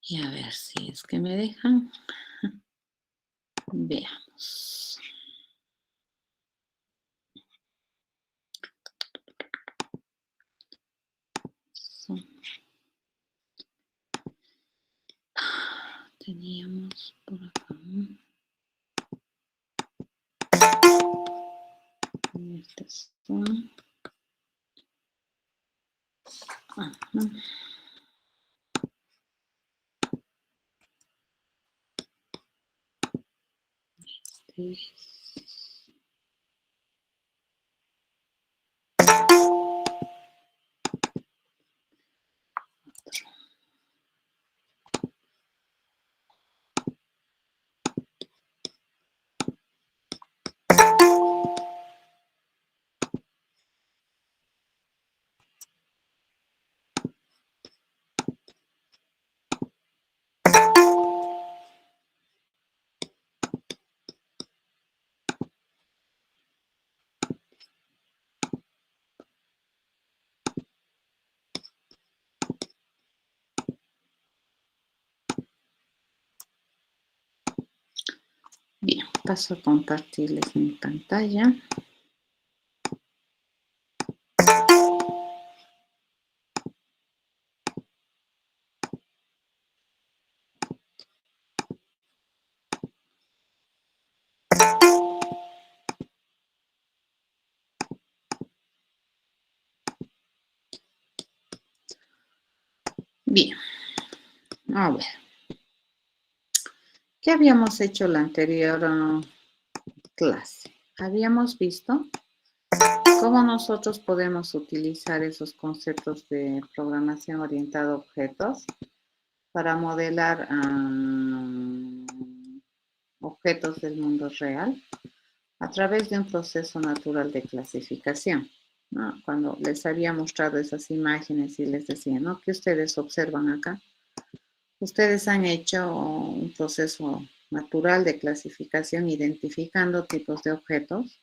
Y a ver si es que me dejan. Veamos. Teníamos por acá. Estas son. Ajá. Bien, paso a compartirles mi pantalla. Bien, a ver. ¿Qué habíamos hecho la anterior clase? Habíamos visto cómo nosotros podemos utilizar esos conceptos de programación orientada a objetos para modelar objetos del mundo real a través de un proceso natural de clasificación, ¿no? Cuando les había mostrado esas imágenes y les decía, ¿no? ¿Qué ustedes observan acá? Ustedes han hecho un proceso natural de clasificación identificando tipos de objetos,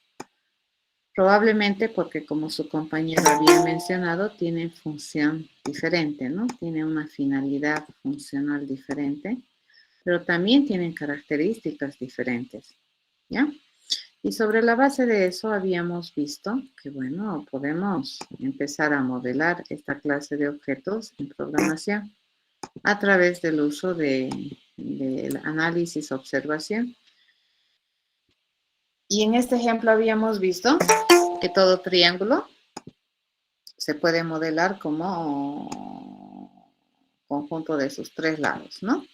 probablemente porque, como su compañero había mencionado, tienen función diferente, ¿no? Tienen una finalidad funcional diferente, pero también tienen características diferentes, ¿ya? Y sobre la base de eso habíamos visto que, bueno, podemos empezar a modelar esta clase de objetos en programación a través del uso del análisis-observación. Y en este ejemplo habíamos visto que todo triángulo se puede modelar como conjunto de sus tres lados, ¿no?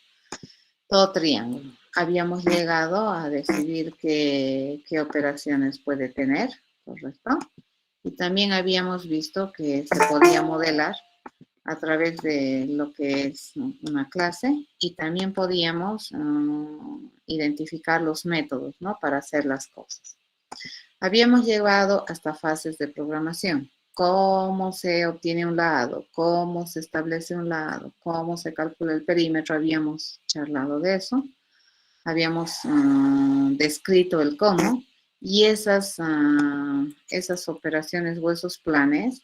Todo triángulo. Habíamos llegado a decidir qué operaciones puede tener, ¿correcto? Y también habíamos visto que se podía modelar a través de lo que es una clase y también podíamos identificar los métodos, ¿no? Para hacer las cosas. Habíamos llegado hasta fases de programación. Cómo se obtiene un lado, cómo se establece un lado, cómo se calcula el perímetro. Habíamos charlado de eso. Habíamos descrito el cómo y esas operaciones o esos planes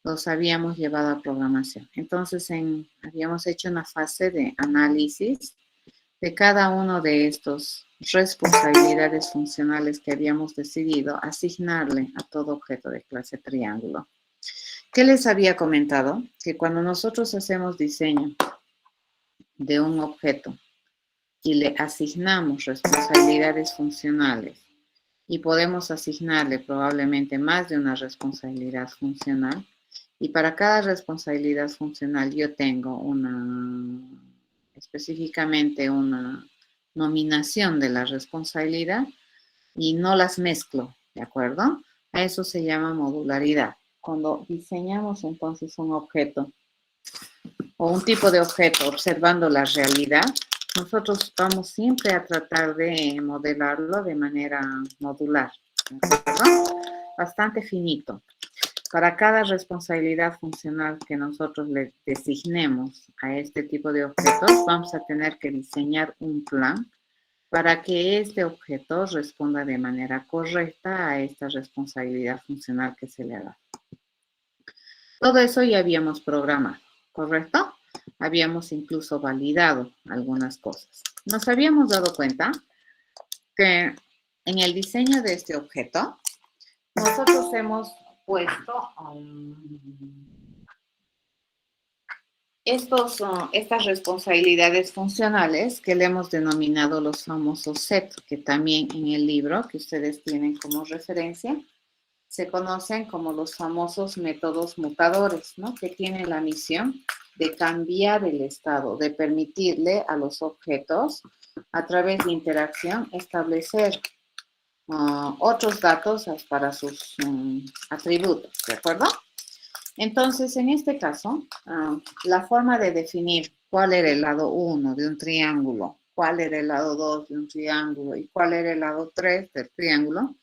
los habíamos llevado a programación. Entonces, habíamos hecho una fase de análisis de cada uno de estos responsabilidades funcionales que habíamos decidido asignarle a todo objeto de clase triángulo. ¿Qué les había comentado? Que cuando nosotros hacemos diseño de un objeto y le asignamos responsabilidades funcionales y podemos asignarle probablemente más de una responsabilidad funcional, y para cada responsabilidad funcional yo tengo específicamente una nominación de la responsabilidad y no las mezclo, ¿de acuerdo? A eso se llama modularidad. Cuando diseñamos entonces un objeto o un tipo de objeto observando la realidad, nosotros vamos siempre a tratar de modelarlo de manera modular, ¿no? Bastante finito. Para cada responsabilidad funcional que nosotros le designemos a este tipo de objetos, vamos a tener que diseñar un plan para que este objeto responda de manera correcta a esta responsabilidad funcional que se le da. Todo eso ya habíamos programado, ¿correcto? habíamos incluso validado algunas cosas. Nos habíamos dado cuenta que en el diseño de este objeto, nosotros hemos puesto estas responsabilidades funcionales que le hemos denominado los famosos set, que también en el libro que ustedes tienen como referencia, se conocen como los famosos métodos mutadores, ¿no? Que tienen la misión de cambiar el estado, de permitirle a los objetos, a través de interacción, establecer otros datos para sus atributos, ¿de acuerdo? Entonces, en este caso, la forma de definir cuál era el lado 1 de un triángulo, cuál era el lado 2 de un triángulo y cuál era el lado 3 del triángulo,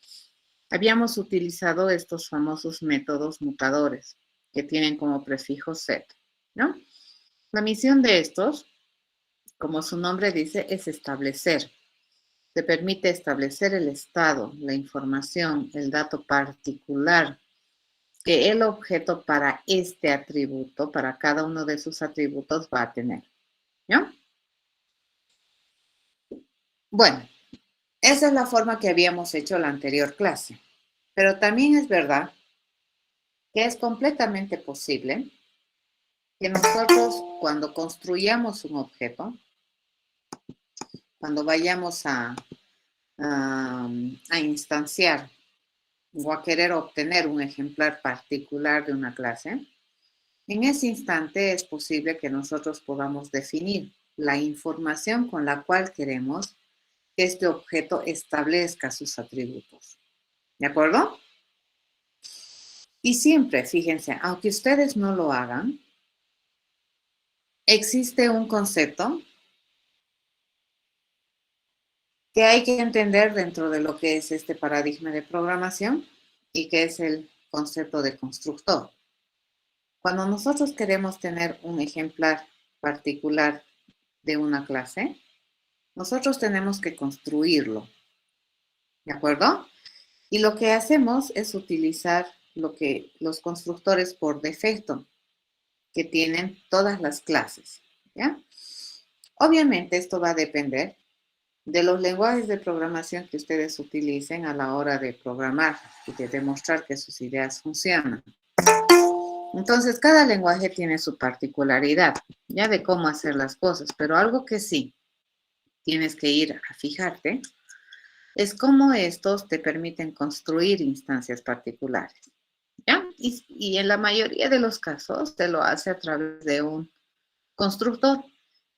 habíamos utilizado estos famosos métodos mutadores que tienen como prefijo set, ¿no? La misión de estos, como su nombre dice, es establecer. Te permite establecer el estado, la información, el dato particular que el objeto para este atributo, para cada uno de sus atributos va a tener, ¿no? Bueno, esa es la forma que habíamos hecho la anterior clase, pero también es verdad que es completamente posible que nosotros cuando construyamos un objeto, cuando vayamos a instanciar o a querer obtener un ejemplar particular de una clase, en ese instante es posible que nosotros podamos definir la información con la cual queremos que este objeto establezca sus atributos. ¿De acuerdo? Y siempre, fíjense, aunque ustedes no lo hagan, existe un concepto que hay que entender dentro de lo que es este paradigma de programación y que es el concepto de constructor. Cuando nosotros queremos tener un ejemplar particular de una clase, nosotros tenemos que construirlo, ¿de acuerdo? Y lo que hacemos es utilizar lo que los constructores por defecto que tienen todas las clases, ¿ya? Obviamente esto va a depender de los lenguajes de programación que ustedes utilicen a la hora de programar y de demostrar que sus ideas funcionan. Entonces, cada lenguaje tiene su particularidad, ya de cómo hacer las cosas, pero algo que sí tienes que ir a fijarte es cómo estos te permiten construir instancias particulares, ¿ya? Y en la mayoría de los casos te lo hace a través de un constructor,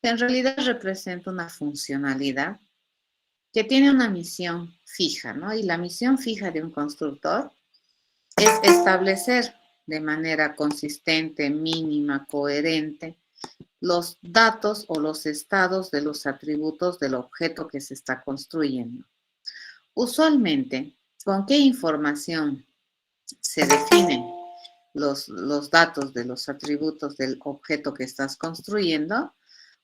que en realidad representa una funcionalidad que tiene una misión fija, ¿no? Y la misión fija de un constructor es establecer de manera consistente, mínima, coherente, los datos o los estados de los atributos del objeto que se está construyendo. Usualmente, ¿con qué información se definen los datos de los atributos del objeto que estás construyendo?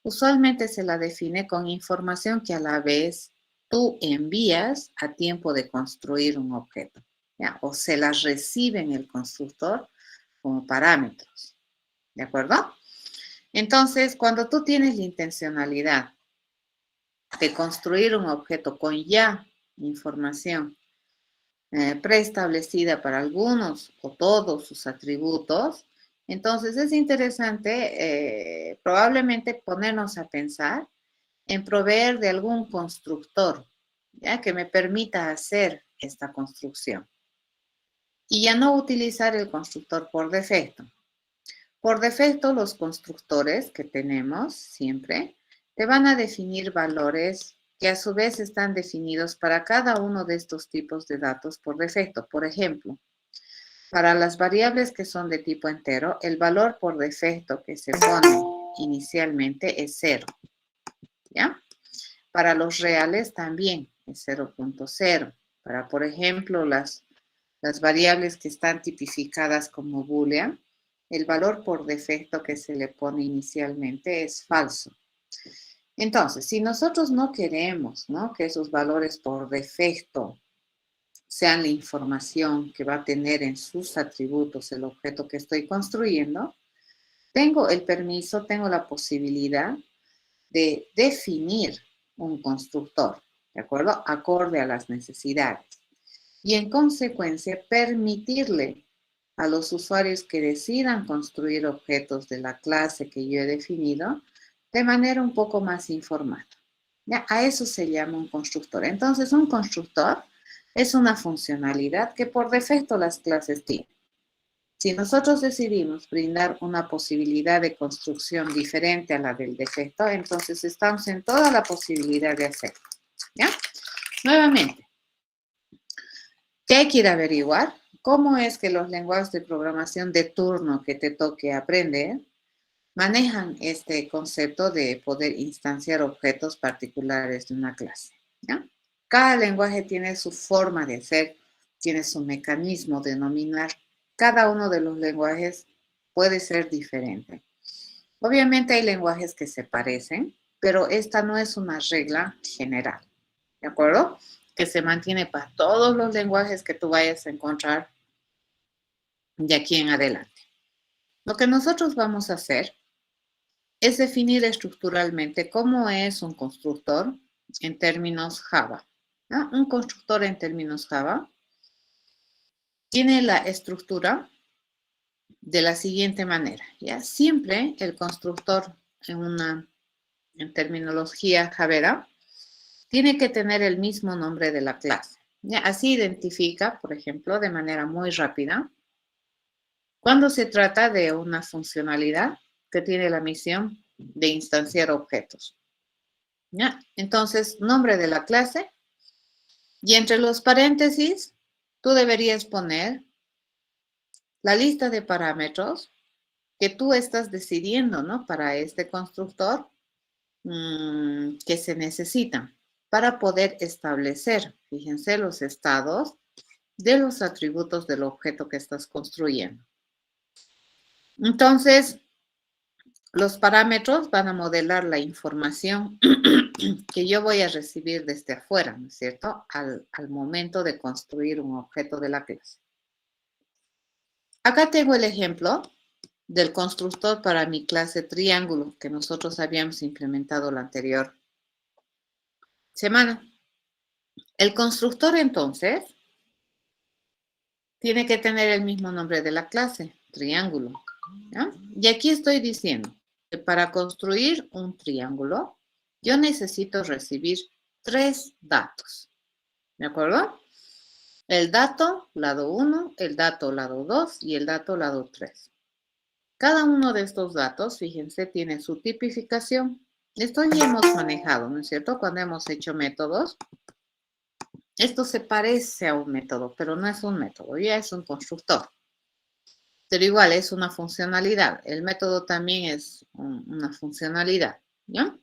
Usualmente se la define con información que a la vez tú envías a tiempo de construir un objeto, ¿ya? O se las recibe en el constructor como parámetros, ¿de acuerdo? Entonces, cuando tú tienes la intencionalidad de construir un objeto con ya información preestablecida para algunos o todos sus atributos, entonces es interesante probablemente ponernos a pensar en proveer de algún constructor, ¿ya? Que me permita hacer esta construcción. Y ya no utilizar el constructor por defecto. Por defecto, los constructores que tenemos siempre te van a definir valores que a su vez están definidos para cada uno de estos tipos de datos por defecto. Por ejemplo, para las variables que son de tipo entero, el valor por defecto que se pone inicialmente es 0, ¿ya? Para los reales también es 0.0. Para, por ejemplo, las variables que están tipificadas como boolean, el valor por defecto que se le pone inicialmente es falso. Entonces, si nosotros no queremos, ¿no?, que esos valores por defecto sean la información que va a tener en sus atributos el objeto que estoy construyendo, tengo el permiso, tengo la posibilidad de definir un constructor, ¿de acuerdo? Acorde a las necesidades. Y en consecuencia, permitirle a los usuarios que decidan construir objetos de la clase que yo he definido de manera un poco más informada. ¿Ya? A eso se llama un constructor. Entonces, un constructor es una funcionalidad que por defecto las clases tienen. Si nosotros decidimos brindar una posibilidad de construcción diferente a la del defecto, entonces estamos en toda la posibilidad de hacerlo. ¿Ya? Nuevamente, ¿qué hay que ir a averiguar? ¿Cómo es que los lenguajes de programación de turno que te toque aprender manejan este concepto de poder instanciar objetos particulares de una clase? ¿Ya? Cada lenguaje tiene su forma de hacer, tiene su mecanismo de nominar. Cada uno de los lenguajes puede ser diferente. Obviamente hay lenguajes que se parecen, pero esta no es una regla general, ¿de acuerdo? Que se mantiene para todos los lenguajes que tú vayas a encontrar de aquí en adelante. Lo que nosotros vamos a hacer es definir estructuralmente cómo es un constructor en términos Java, ¿no? Un constructor en términos Java tiene la estructura de la siguiente manera, ¿ya? Siempre el constructor en terminología javera tiene que tener el mismo nombre de la clase, ¿ya? Así identifica, por ejemplo, de manera muy rápida, cuando se trata de una funcionalidad que tiene la misión de instanciar objetos, ¿ya? Entonces, nombre de la clase y entre los paréntesis, tú deberías poner la lista de parámetros que tú estás decidiendo, ¿no? Para este constructor que se necesitan para poder establecer, fíjense, los estados de los atributos del objeto que estás construyendo. Entonces, los parámetros van a modelar la información que yo voy a recibir desde afuera, ¿no es cierto? Al momento de construir un objeto de la clase. Acá tengo el ejemplo del constructor para mi clase triángulo que nosotros habíamos implementado la anterior semana. El constructor entonces tiene que tener el mismo nombre de la clase, triángulo. ¿Ya? Y aquí estoy diciendo que para construir un triángulo, yo necesito recibir 3 datos. ¿De acuerdo? El dato lado 1, el dato lado 2 y el dato lado 3. Cada uno de estos datos, fíjense, tiene su tipificación. Esto ya hemos manejado, ¿no es cierto? Cuando hemos hecho métodos, esto se parece a un método, pero no es un método, ya es un constructor. Pero igual es una funcionalidad. El método también es una funcionalidad, ¿ya?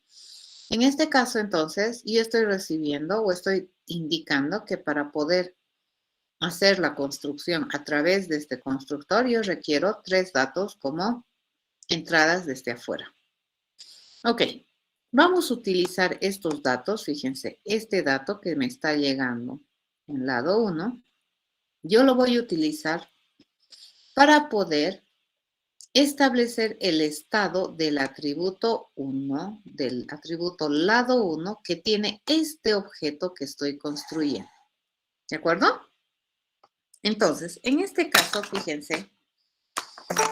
En este caso, entonces, yo estoy recibiendo o estoy indicando que para poder hacer la construcción a través de este constructor, yo requiero 3 datos como entradas desde afuera. Ok, vamos a utilizar estos datos. Fíjense, este dato que me está llegando en lado 1, yo lo voy a utilizar para poder establecer el estado del atributo 1, del atributo lado 1 que tiene este objeto que estoy construyendo. ¿De acuerdo? Entonces, en este caso, fíjense,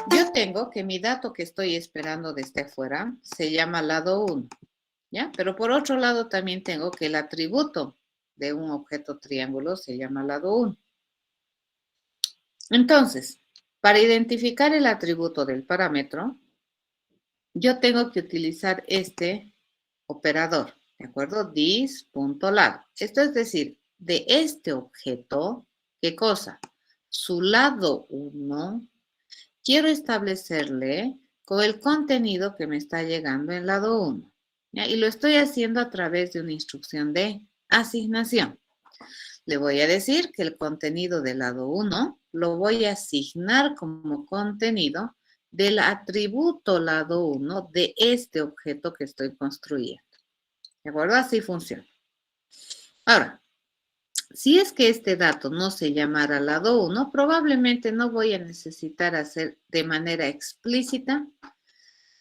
yo tengo que mi dato que estoy esperando desde afuera se llama lado 1, ¿ya? Pero por otro lado también tengo que el atributo de un objeto triángulo se llama lado 1. Entonces, para identificar el atributo del parámetro, yo tengo que utilizar este operador, ¿de acuerdo? This.lado. Esto es decir, de este objeto, ¿qué cosa? Su lado 1, quiero establecerle con el contenido que me está llegando en lado 1. ¿Ya? Y lo estoy haciendo a través de una instrucción de asignación. Le voy a decir que el contenido del lado 1 lo voy a asignar como contenido del atributo lado 1 de este objeto que estoy construyendo. ¿De acuerdo? Así funciona. Ahora, si es que este dato no se llamara lado 1, probablemente no voy a necesitar hacer de manera explícita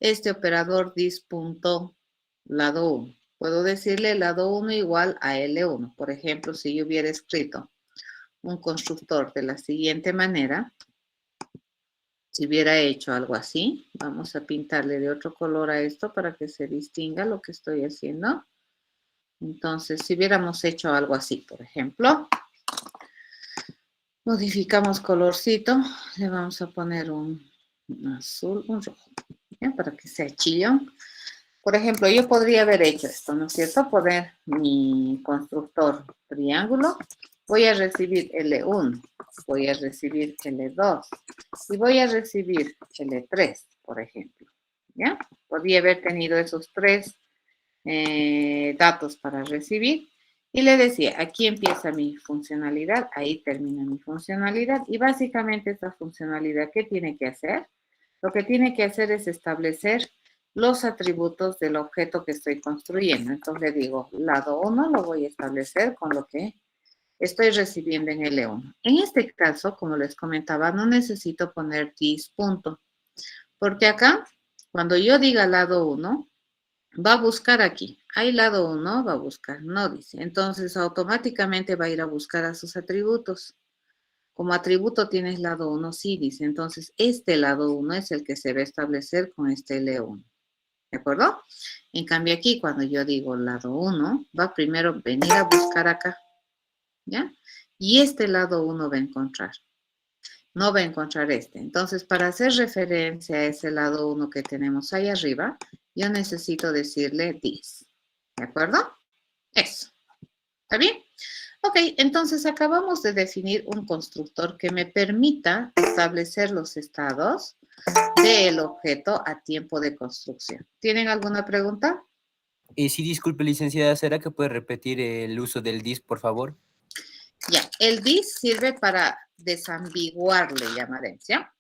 este operador dis.lado 1. Puedo decirle lado 1 igual a L1. Por ejemplo, si yo hubiera escrito un constructor de la siguiente manera, si hubiera hecho algo así, vamos a pintarle de otro color a esto para que se distinga lo que estoy haciendo. Entonces, si hubiéramos hecho algo así, por ejemplo, modificamos colorcito, le vamos a poner un azul, un rojo, ¿ya? Para que sea chillón. Por ejemplo, yo podría haber hecho esto, ¿no es cierto? Poner mi constructor triángulo. Voy a recibir L1, voy a recibir L2 y voy a recibir L3, por ejemplo. ¿Ya? Podría haber tenido esos tres datos para recibir. Y le decía, aquí empieza mi funcionalidad, ahí termina mi funcionalidad. Y básicamente esta funcionalidad, ¿qué tiene que hacer? Lo que tiene que hacer es establecer los atributos del objeto que estoy construyendo. Entonces le digo, lado 1 lo voy a establecer con lo que estoy recibiendo en L1. En este caso, como les comentaba, no necesito poner this punto, porque acá, cuando yo diga lado 1, va a buscar aquí. Hay lado 1, va a buscar, no dice. Entonces, automáticamente va a ir a buscar a sus atributos. Como atributo tienes lado 1, sí, dice. Entonces, este lado 1 es el que se va a establecer con este L1. ¿De acuerdo? En cambio, aquí, cuando yo digo lado 1, va primero a venir a buscar acá. ¿Ya? Y este lado 1 va a encontrar. No va a encontrar este. Entonces, para hacer referencia a ese lado 1 que tenemos ahí arriba, yo necesito decirle this. ¿De acuerdo? Eso. ¿Está bien? Ok, entonces acabamos de definir un constructor que me permita establecer los estados del objeto a tiempo de construcción. ¿Tienen alguna pregunta? Sí, disculpe, licenciada, ¿será que puede repetir el uso del dis, por favor? Ya, el this sirve para desambiguar, le llamaremos, ¿ya?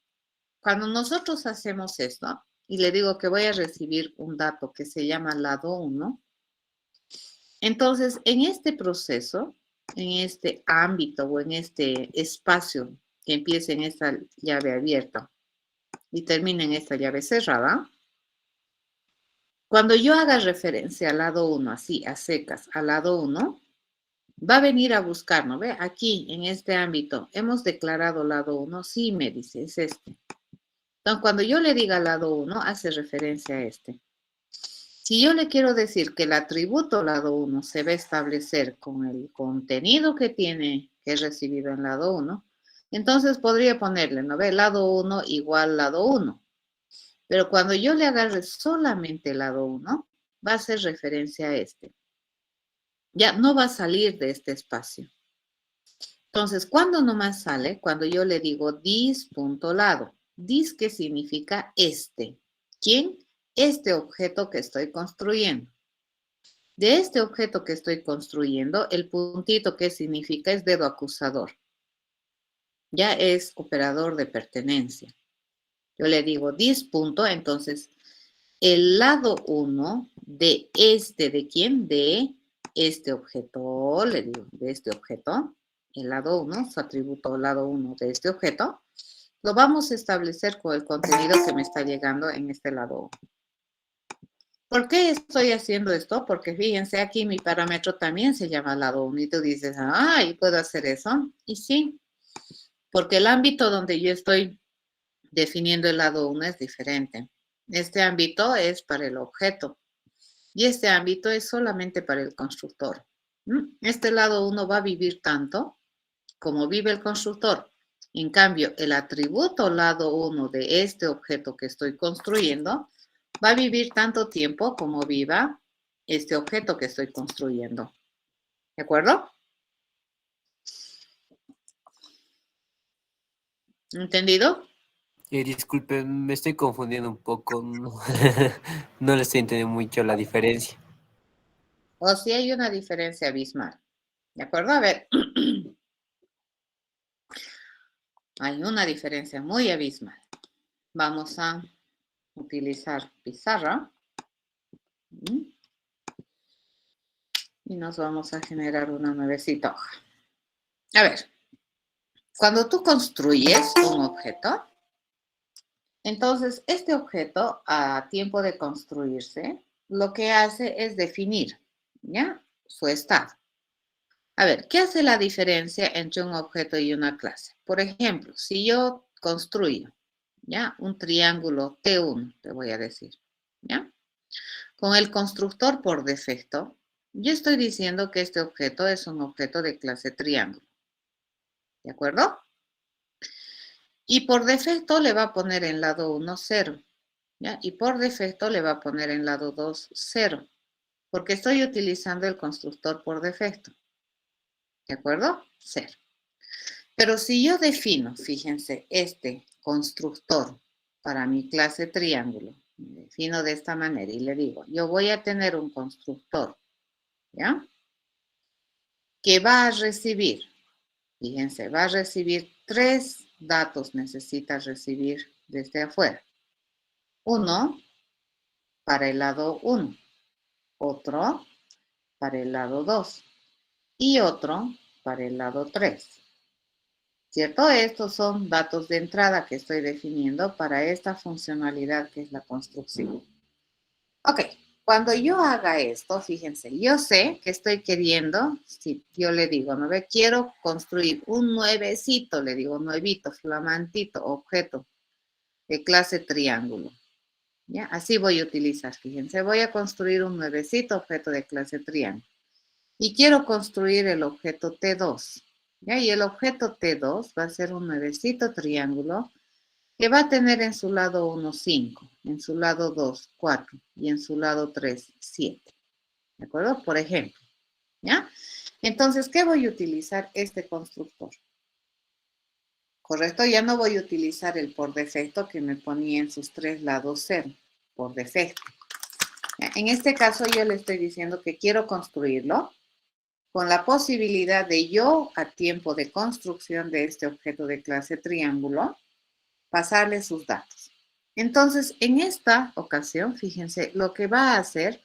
Cuando nosotros hacemos esto, y le digo que voy a recibir un dato que se llama lado 1, entonces en este proceso, en este ámbito o en este espacio que empieza en esta llave abierta y termina en esta llave cerrada, cuando yo haga referencia al lado 1, así, a secas, al lado 1, va a venir a buscar, ¿no ve? Aquí, en este ámbito, hemos declarado lado 1, sí, me dice, es este. Entonces, cuando yo le diga lado 1, hace referencia a este. Si yo le quiero decir que el atributo lado 1 se va a establecer con el contenido que tiene, que he recibido en lado 1, entonces podría ponerle, ¿no ve? Lado 1 igual lado 1. Pero cuando yo le agarre solamente el lado 1, va a hacer referencia a este. Ya no va a salir de este espacio. Entonces, ¿cuándo nomás sale? Cuando yo le digo dis.lado. Dis, ¿qué significa este? ¿Quién? Este objeto que estoy construyendo. De este objeto que estoy construyendo, el puntito que significa es dedo acusador. Ya es operador de pertenencia. Yo le digo this punto, entonces el lado 1 de este, ¿de quién? De este objeto, le digo, de este objeto, el lado 1, su atributo lado 1 de este objeto, lo vamos a establecer con el contenido que me está llegando en este lado 1. ¿Por qué estoy haciendo esto? Porque fíjense, aquí mi parámetro también se llama lado 1 y tú dices, ¿y puedo hacer eso? Y sí, porque el ámbito donde yo estoy definiendo el lado 1 es diferente. Este ámbito es para el objeto y este ámbito es solamente para el constructor. Este lado 1 va a vivir tanto como vive el constructor. En cambio, el atributo lado 1 de este objeto que estoy construyendo va a vivir tanto tiempo como viva este objeto que estoy construyendo. ¿De acuerdo? ¿Entendido? Disculpe, me estoy confundiendo un poco, no, no le estoy entendiendo mucho la diferencia. O si hay una diferencia abismal. ¿De acuerdo? A ver. Hay una diferencia muy abismal. Vamos a utilizar pizarra. Y nos vamos a generar una nuevecita hoja. A ver, cuando tú construyes un objeto, Entonces, este objeto a tiempo de construirse, lo que hace es definir, ¿ya? Su estado. A ver, ¿qué hace la diferencia entre un objeto y una clase? Por ejemplo, si yo construyo, ¿ya? Un triángulo T1, te voy a decir, ¿ya? Con el constructor por defecto, yo estoy diciendo que este objeto es un objeto de clase triángulo, ¿de acuerdo? Y por defecto le va a poner en lado 1, 0, ¿ya? Y por defecto le va a poner en lado 2, 0, porque estoy utilizando el constructor por defecto, ¿de acuerdo? 0. Pero si yo defino, fíjense, este constructor para mi clase triángulo, defino de esta manera y le digo, yo voy a tener un constructor, ¿ya? Que va a recibir, fíjense, va a recibir 3 datos, necesita recibir desde afuera. Uno para el lado 1, otro para el lado 2 y otro para el lado 3. ¿Cierto? Estos son datos de entrada que estoy definiendo para esta funcionalidad que es la construcción. Ok, cuando yo haga esto, fíjense, yo sé que estoy queriendo, si yo le digo, ¿no ve? Quiero construir un nuevecito, le digo nuevito, flamantito, objeto de clase triángulo. ¿Ya? Así voy a utilizar, fíjense, voy a construir un nuevecito objeto de clase triángulo. Y quiero construir el objeto T2. ¿Ya? Y el objeto T2 va a ser un nuevecito triángulo que va a tener en su lado 1, 5, en su lado 2, 4 y en su lado 3, 7. ¿De acuerdo? Por ejemplo. ¿Ya? Entonces, ¿qué voy a utilizar este constructor? ¿Correcto? Ya no voy a utilizar el por defecto que me ponía en sus 3 lados 0, por defecto. ¿Ya? En este caso yo le estoy diciendo que quiero construirlo con la posibilidad de yo, a tiempo de construcción de este objeto de clase triángulo, pasarle sus datos. Entonces, en esta ocasión, fíjense, lo que va a hacer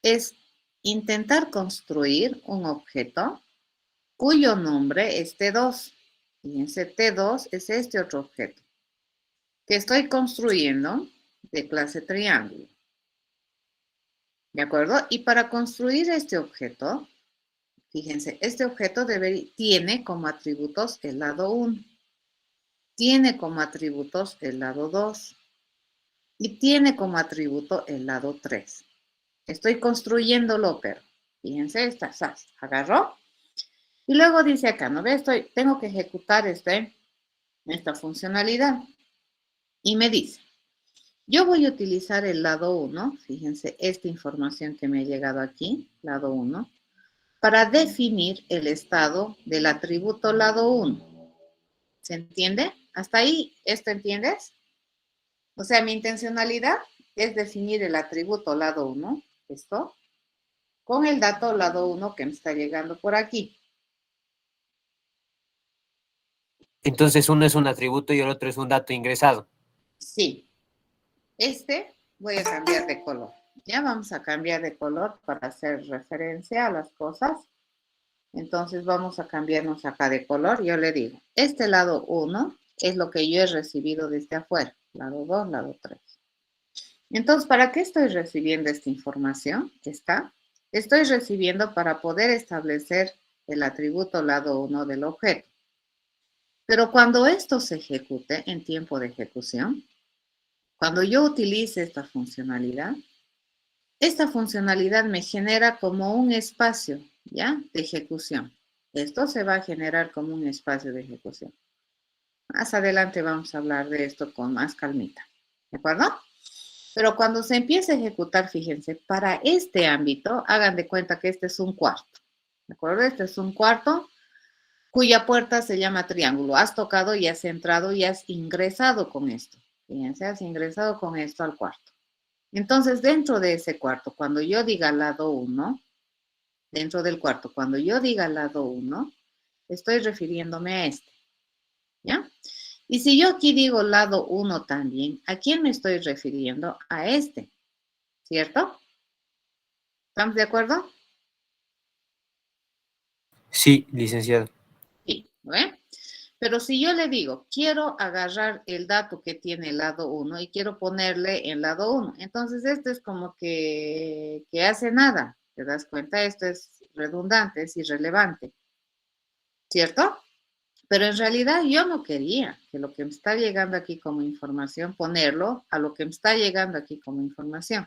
es intentar construir un objeto cuyo nombre es T2. Fíjense, T2 es este otro objeto que estoy construyendo de clase triángulo. ¿De acuerdo? Y para construir este objeto, fíjense, este objeto tiene como atributos el lado 1, tiene como atributos el lado 2 y tiene como atributo el lado 3. Estoy construyéndolo, pero fíjense, agarró. Y luego dice acá, ¿no ve? Tengo que ejecutar esta funcionalidad. Y me dice, yo voy a utilizar el lado 1, fíjense, esta información que me ha llegado aquí, lado 1, para definir el estado del atributo lado 1. ¿Se entiende? ¿Hasta ahí esto entiendes? O sea, mi intencionalidad es definir el atributo lado 1, esto, con el dato lado 1 que me está llegando por aquí. Entonces uno es un atributo y el otro es un dato ingresado. Sí, voy a cambiar de color. Ya vamos a cambiar de color para hacer referencia a las cosas. Entonces vamos a cambiarnos acá de color. Yo le digo, este lado 1 es lo que yo he recibido desde afuera. Lado 2, lado 3. Entonces, ¿para qué estoy recibiendo esta información? Estoy recibiendo para poder establecer el atributo lado 1 del objeto. Pero cuando esto se ejecute en tiempo de ejecución, cuando yo utilice esta funcionalidad me genera como un espacio, ¿ya? De ejecución. Esto se va a generar como un espacio de ejecución. Más adelante vamos a hablar de esto con más calmita, ¿de acuerdo? Pero cuando se empiece a ejecutar, fíjense, para este ámbito, hagan de cuenta que este es un cuarto, ¿de acuerdo? Este es un cuarto cuya puerta se llama triángulo. Has tocado y has entrado y has ingresado con esto. Fíjense, has ingresado con esto al cuarto. Entonces, dentro de ese cuarto, cuando yo diga lado 1, dentro del cuarto, cuando yo diga lado 1, estoy refiriéndome a este, ¿ya? Y si yo aquí digo lado 1 también, ¿a quién me estoy refiriendo? A este, ¿cierto? ¿Estamos de acuerdo? Sí, licenciado. Sí, ¿ve? Pero si yo le digo, quiero agarrar el dato que tiene el lado 1 y quiero ponerle en lado 1, entonces esto es como que hace nada. ¿Te das cuenta? Esto es redundante, es irrelevante, ¿cierto? Pero en realidad yo no quería que lo que me está llegando aquí como información, ponerlo a lo que me está llegando aquí como información.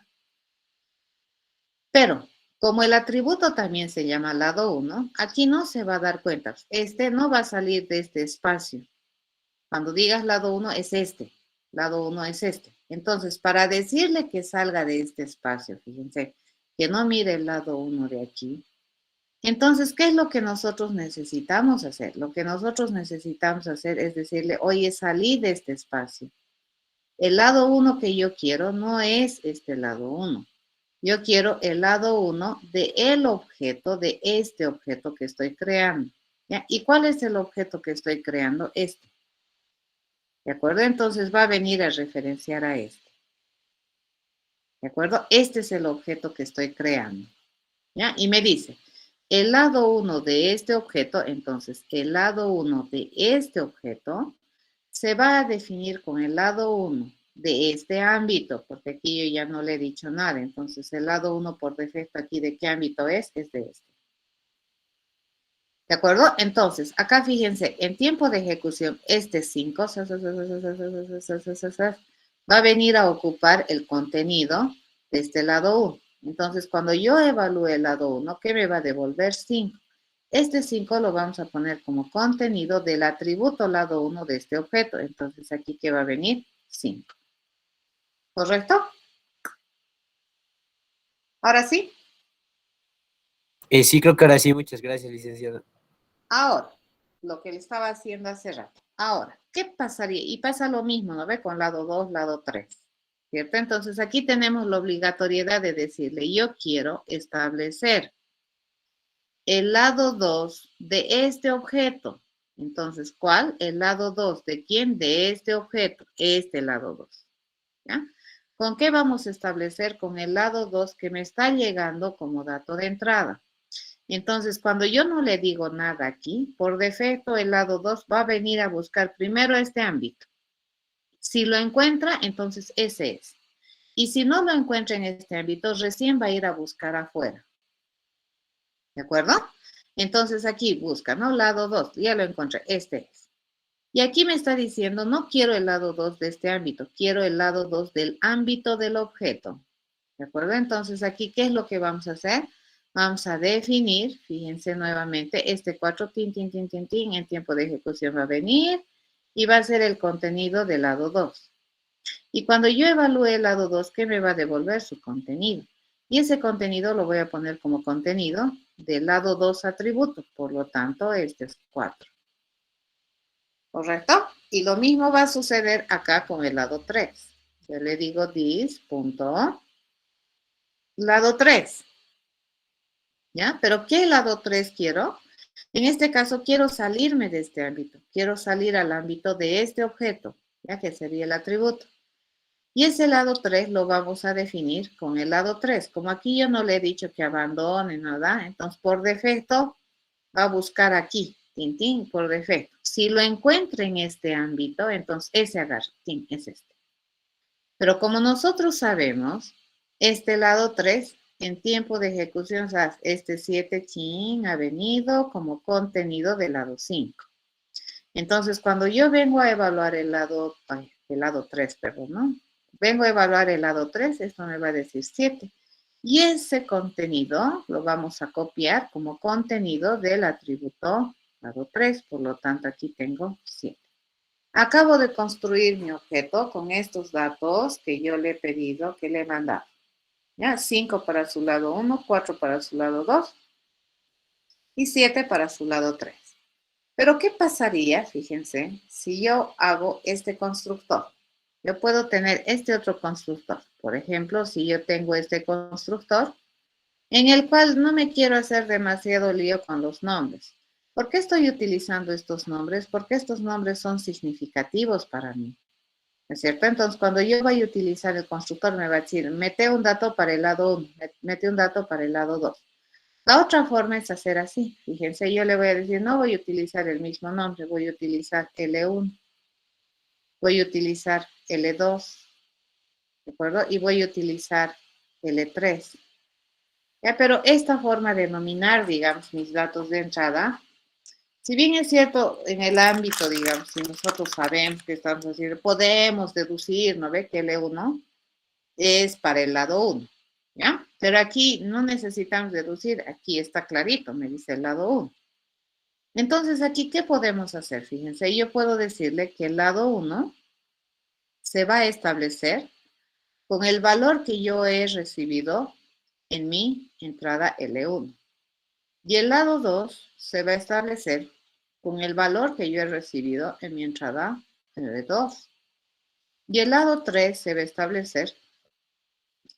Pero como el atributo también se llama lado 1, aquí no se va a dar cuenta. Este no va a salir de este espacio. Cuando digas lado 1 es este. Lado 1 es este. Entonces, para decirle que salga de este espacio, fíjense, que no mire el lado 1 de aquí. Entonces, ¿qué es lo que nosotros necesitamos hacer? Lo que nosotros necesitamos hacer es decirle, oye, salí de este espacio. El lado 1 que yo quiero no es este lado 1. Yo quiero el lado 1 del objeto, de este objeto que estoy creando. ¿Ya? ¿Y cuál es el objeto que estoy creando? Este. ¿De acuerdo? Entonces va a venir a referenciar a este. ¿De acuerdo? Este es el objeto que estoy creando. ¿Ya? Y me dice, el lado 1 de este objeto, entonces el lado 1 de este objeto se va a definir con el lado 1 de este ámbito, porque aquí yo ya no le he dicho nada. Entonces el lado 1 por defecto aquí de qué ámbito es de este. ¿De acuerdo? Entonces, acá fíjense, en tiempo de ejecución, este 5 va a venir a ocupar el contenido de este lado 1. Entonces, cuando yo evalúe el lado 1, ¿qué me va a devolver? 5. Este 5 lo vamos a poner como contenido del atributo lado 1 de este objeto. Entonces, aquí, ¿qué va a venir? 5. ¿Correcto? Ahora sí. Sí, creo que ahora sí. Muchas gracias, licenciado. Ahora, lo que le estaba haciendo hace rato. Ahora, ¿qué pasaría? Y pasa lo mismo, ¿no ve? Con lado 2, lado 3, ¿cierto? Entonces aquí tenemos la obligatoriedad de decirle, yo quiero establecer el lado 2 de este objeto. Entonces, ¿cuál? El lado 2 de quién? De este objeto, este lado 2. ¿Ya? ¿Con qué vamos a establecer? Con el lado 2 que me está llegando como dato de entrada. Entonces, cuando yo no le digo nada aquí, por defecto el lado 2 va a venir a buscar primero este ámbito. Si lo encuentra, entonces ese es. Y si no lo encuentra en este ámbito, recién va a ir a buscar afuera. ¿De acuerdo? Entonces aquí busca, ¿no? Lado 2, ya lo encontré, este es. Y aquí me está diciendo, no quiero el lado 2 de este ámbito, quiero el lado 2 del ámbito del objeto. ¿De acuerdo? Entonces aquí, ¿qué es lo que vamos a hacer? Vamos a definir, fíjense nuevamente, este 4 tin, tin, tin, tin, tin, en tiempo de ejecución va a venir y va a ser el contenido del lado 2. Y cuando yo evalúe el lado 2, ¿qué me va a devolver? Su contenido. Y ese contenido lo voy a poner como contenido del lado 2 atributo. Por lo tanto, este es 4. ¿Correcto? Y lo mismo va a suceder acá con el lado 3. Yo le digo this, punto, lado 3. ¿Ya? Pero ¿qué lado 3 quiero? En este caso, quiero salirme de este ámbito. Quiero salir al ámbito de este objeto, ya que sería el atributo. Y ese lado 3 lo vamos a definir con el lado 3. Como aquí yo no le he dicho que abandone nada, entonces por defecto va a buscar aquí, tin, tin, por defecto. Si lo encuentra en este ámbito, entonces ese agarra, tin, es este. Pero como nosotros sabemos, este lado 3 en tiempo de ejecución, o sea, este 7 chin ha venido como contenido del lado 5. Entonces, cuando yo vengo a evaluar el lado 3, perdón, ¿no? Vengo a evaluar el lado 3, esto me va a decir 7. Y ese contenido lo vamos a copiar como contenido del atributo lado 3, por lo tanto aquí tengo 7. Acabo de construir mi objeto con estos datos que yo le he pedido, que le he mandado. ¿Ya? 5 para su lado 1, 4 para su lado 2 y 7 para su lado 3. Pero ¿qué pasaría, fíjense, si yo hago este constructor? Yo puedo tener este otro constructor. Por ejemplo, si yo tengo este constructor, en el cual no me quiero hacer demasiado lío con los nombres. ¿Por qué estoy utilizando estos nombres? Porque estos nombres son significativos para mí. ¿No es cierto? Entonces, cuando yo voy a utilizar el constructor, me va a decir, mete un dato para el lado 1, mete un dato para el lado 2. La otra forma es hacer así. Fíjense, yo le voy a decir, no voy a utilizar el mismo nombre, voy a utilizar L1, voy a utilizar L2, ¿de acuerdo? Y voy a utilizar L3. Ya, pero esta forma de nominar, digamos, mis datos de entrada, si bien es cierto en el ámbito, digamos, si nosotros sabemos que estamos haciendo, podemos deducir, ¿no ve? Que L1 es para el lado 1, ¿ya? Pero aquí no necesitamos deducir, aquí está clarito, me dice el lado 1. Entonces, aquí, ¿qué podemos hacer? Fíjense, yo puedo decirle que el lado 1 se va a establecer con el valor que yo he recibido en mi entrada L1. Y el lado 2 se va a establecer con el valor que yo he recibido en mi entrada L2. Y el lado 3 se va a establecer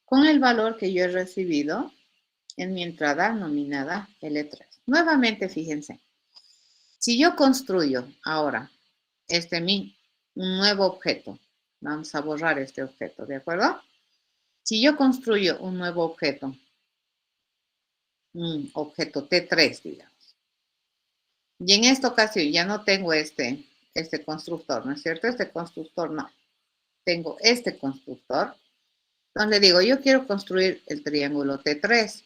con el valor que yo he recibido en mi entrada nominada L3. Nuevamente, fíjense, si yo construyo ahora un nuevo objeto, vamos a borrar este objeto, ¿de acuerdo? Si yo construyo un nuevo objeto, un objeto T3, digamos, y en esta ocasión ya no tengo este constructor, ¿no es cierto? Este constructor no. Tengo este constructor. Entonces le digo, yo quiero construir el triángulo T3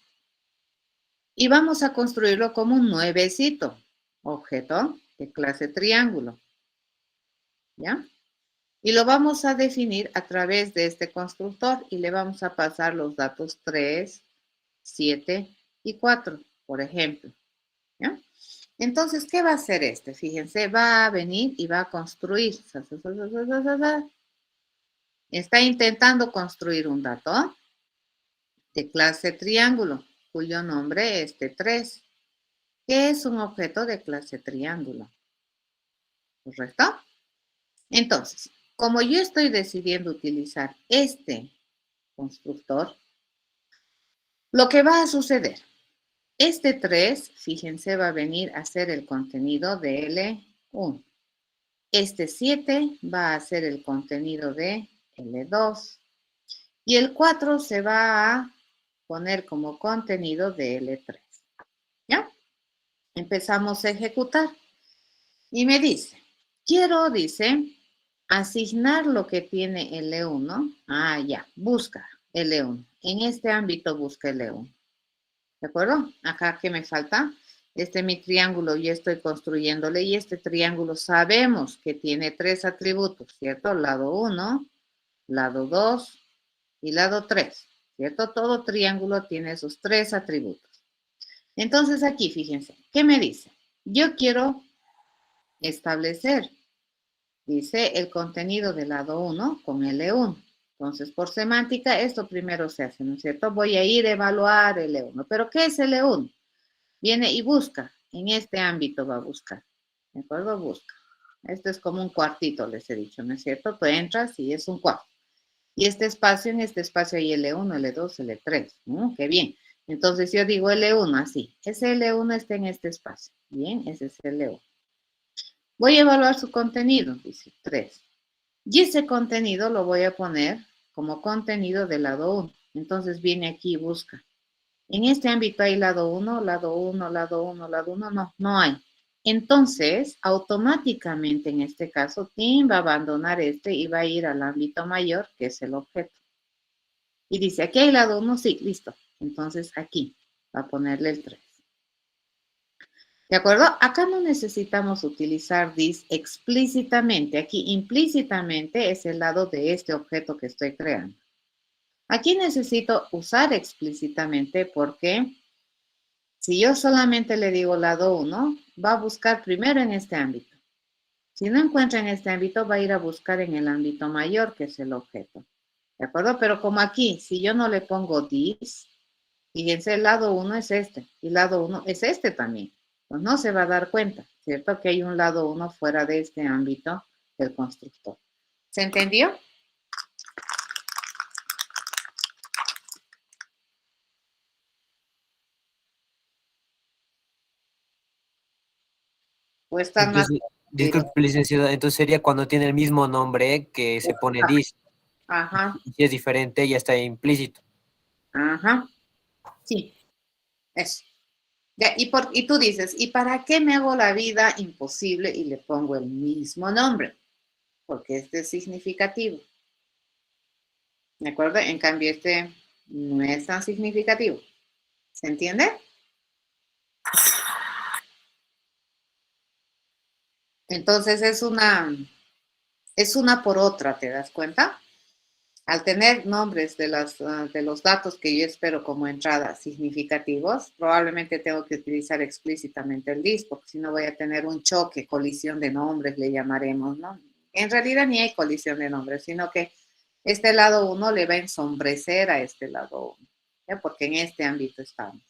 y vamos a construirlo como un nuevecito, objeto de clase triángulo, ¿ya? Y lo vamos a definir a través de este constructor y le vamos a pasar los datos 3, 7 y 4, por ejemplo, ¿ya? Entonces, ¿qué va a hacer este? Fíjense, va a venir y va a construir. Está intentando construir un dato de clase triángulo, cuyo nombre es T3, que es un objeto de clase triángulo. ¿Correcto? Entonces, como yo estoy decidiendo utilizar este constructor, lo que va a suceder, este 3, fíjense, va a venir a ser el contenido de L1. Este 7 va a ser el contenido de L2. Y el 4 se va a poner como contenido de L3. ¿Ya? Empezamos a ejecutar. Y me dice, dice, asignar lo que tiene L1. Ah, ya, busca L1. En este ámbito busca L1. ¿De acuerdo? Acá, ¿qué me falta? Mi triángulo, yo estoy construyéndole y este triángulo sabemos que tiene 3 atributos, ¿cierto? Lado 1, lado 2 y lado 3, ¿cierto? Todo triángulo tiene esos 3 atributos. Entonces aquí, fíjense, ¿qué me dice? Yo quiero establecer, dice, el contenido del lado 1 con L1. Entonces, por semántica, esto primero se hace, ¿no es cierto? Voy a ir a evaluar L1. ¿Pero qué es L1? Viene y busca. En este ámbito va a buscar. ¿De acuerdo? Busca. Esto es como un cuartito, les he dicho, ¿no es cierto? Tú entras y es un cuarto. Y en este espacio hay L1, L2, L3. Qué bien. Entonces yo digo L1 así. Ese L1 está en este espacio. Bien, ese es L1. Voy a evaluar su contenido, dice 3. Y ese contenido lo voy a poner como contenido del lado 1. Entonces viene aquí y busca. En este ámbito hay lado 1, lado 1, lado 1, lado 1. No, no hay. Entonces, automáticamente en este caso, TIM va a abandonar y va a ir al ámbito mayor, que es el objeto. Y dice, aquí hay lado 1, sí, listo. Entonces aquí va a ponerle el 3. ¿De acuerdo? Acá no necesitamos utilizar this explícitamente. Aquí implícitamente es el lado de este objeto que estoy creando. Aquí necesito usar explícitamente porque si yo solamente le digo lado 1, va a buscar primero en este ámbito. Si no encuentra en este ámbito, va a ir a buscar en el ámbito mayor, que es el objeto. ¿De acuerdo? Pero como aquí, si yo no le pongo this, fíjense, el lado 1 es este y el lado 1 es este también. Pues no se va a dar cuenta, ¿cierto? Que hay un lado 1 fuera de este ámbito del constructor. ¿Se entendió? ¿O están más Entonces, confundidos? disculpe, licenciada, entonces sería cuando tiene el mismo nombre que se pone dis. Ajá, Y si es diferente, ya está implícito. ajá, sí, eso. Ya, y tú dices, ¿y para qué me hago la vida imposible y le pongo el mismo nombre? Porque este es significativo. ¿De acuerdo? En cambio, este no es tan significativo. ¿Se entiende? Entonces es una por otra, ¿te das cuenta? Al tener nombres de los datos que yo espero como entrada significativos, probablemente tengo que utilizar explícitamente el this, porque si no voy a tener un choque, colisión de nombres, le llamaremos, ¿no? En realidad ni hay colisión de nombres, sino que este lado 1 le va a ensombrecer a este lado 1, ¿ya? Porque en este ámbito estamos.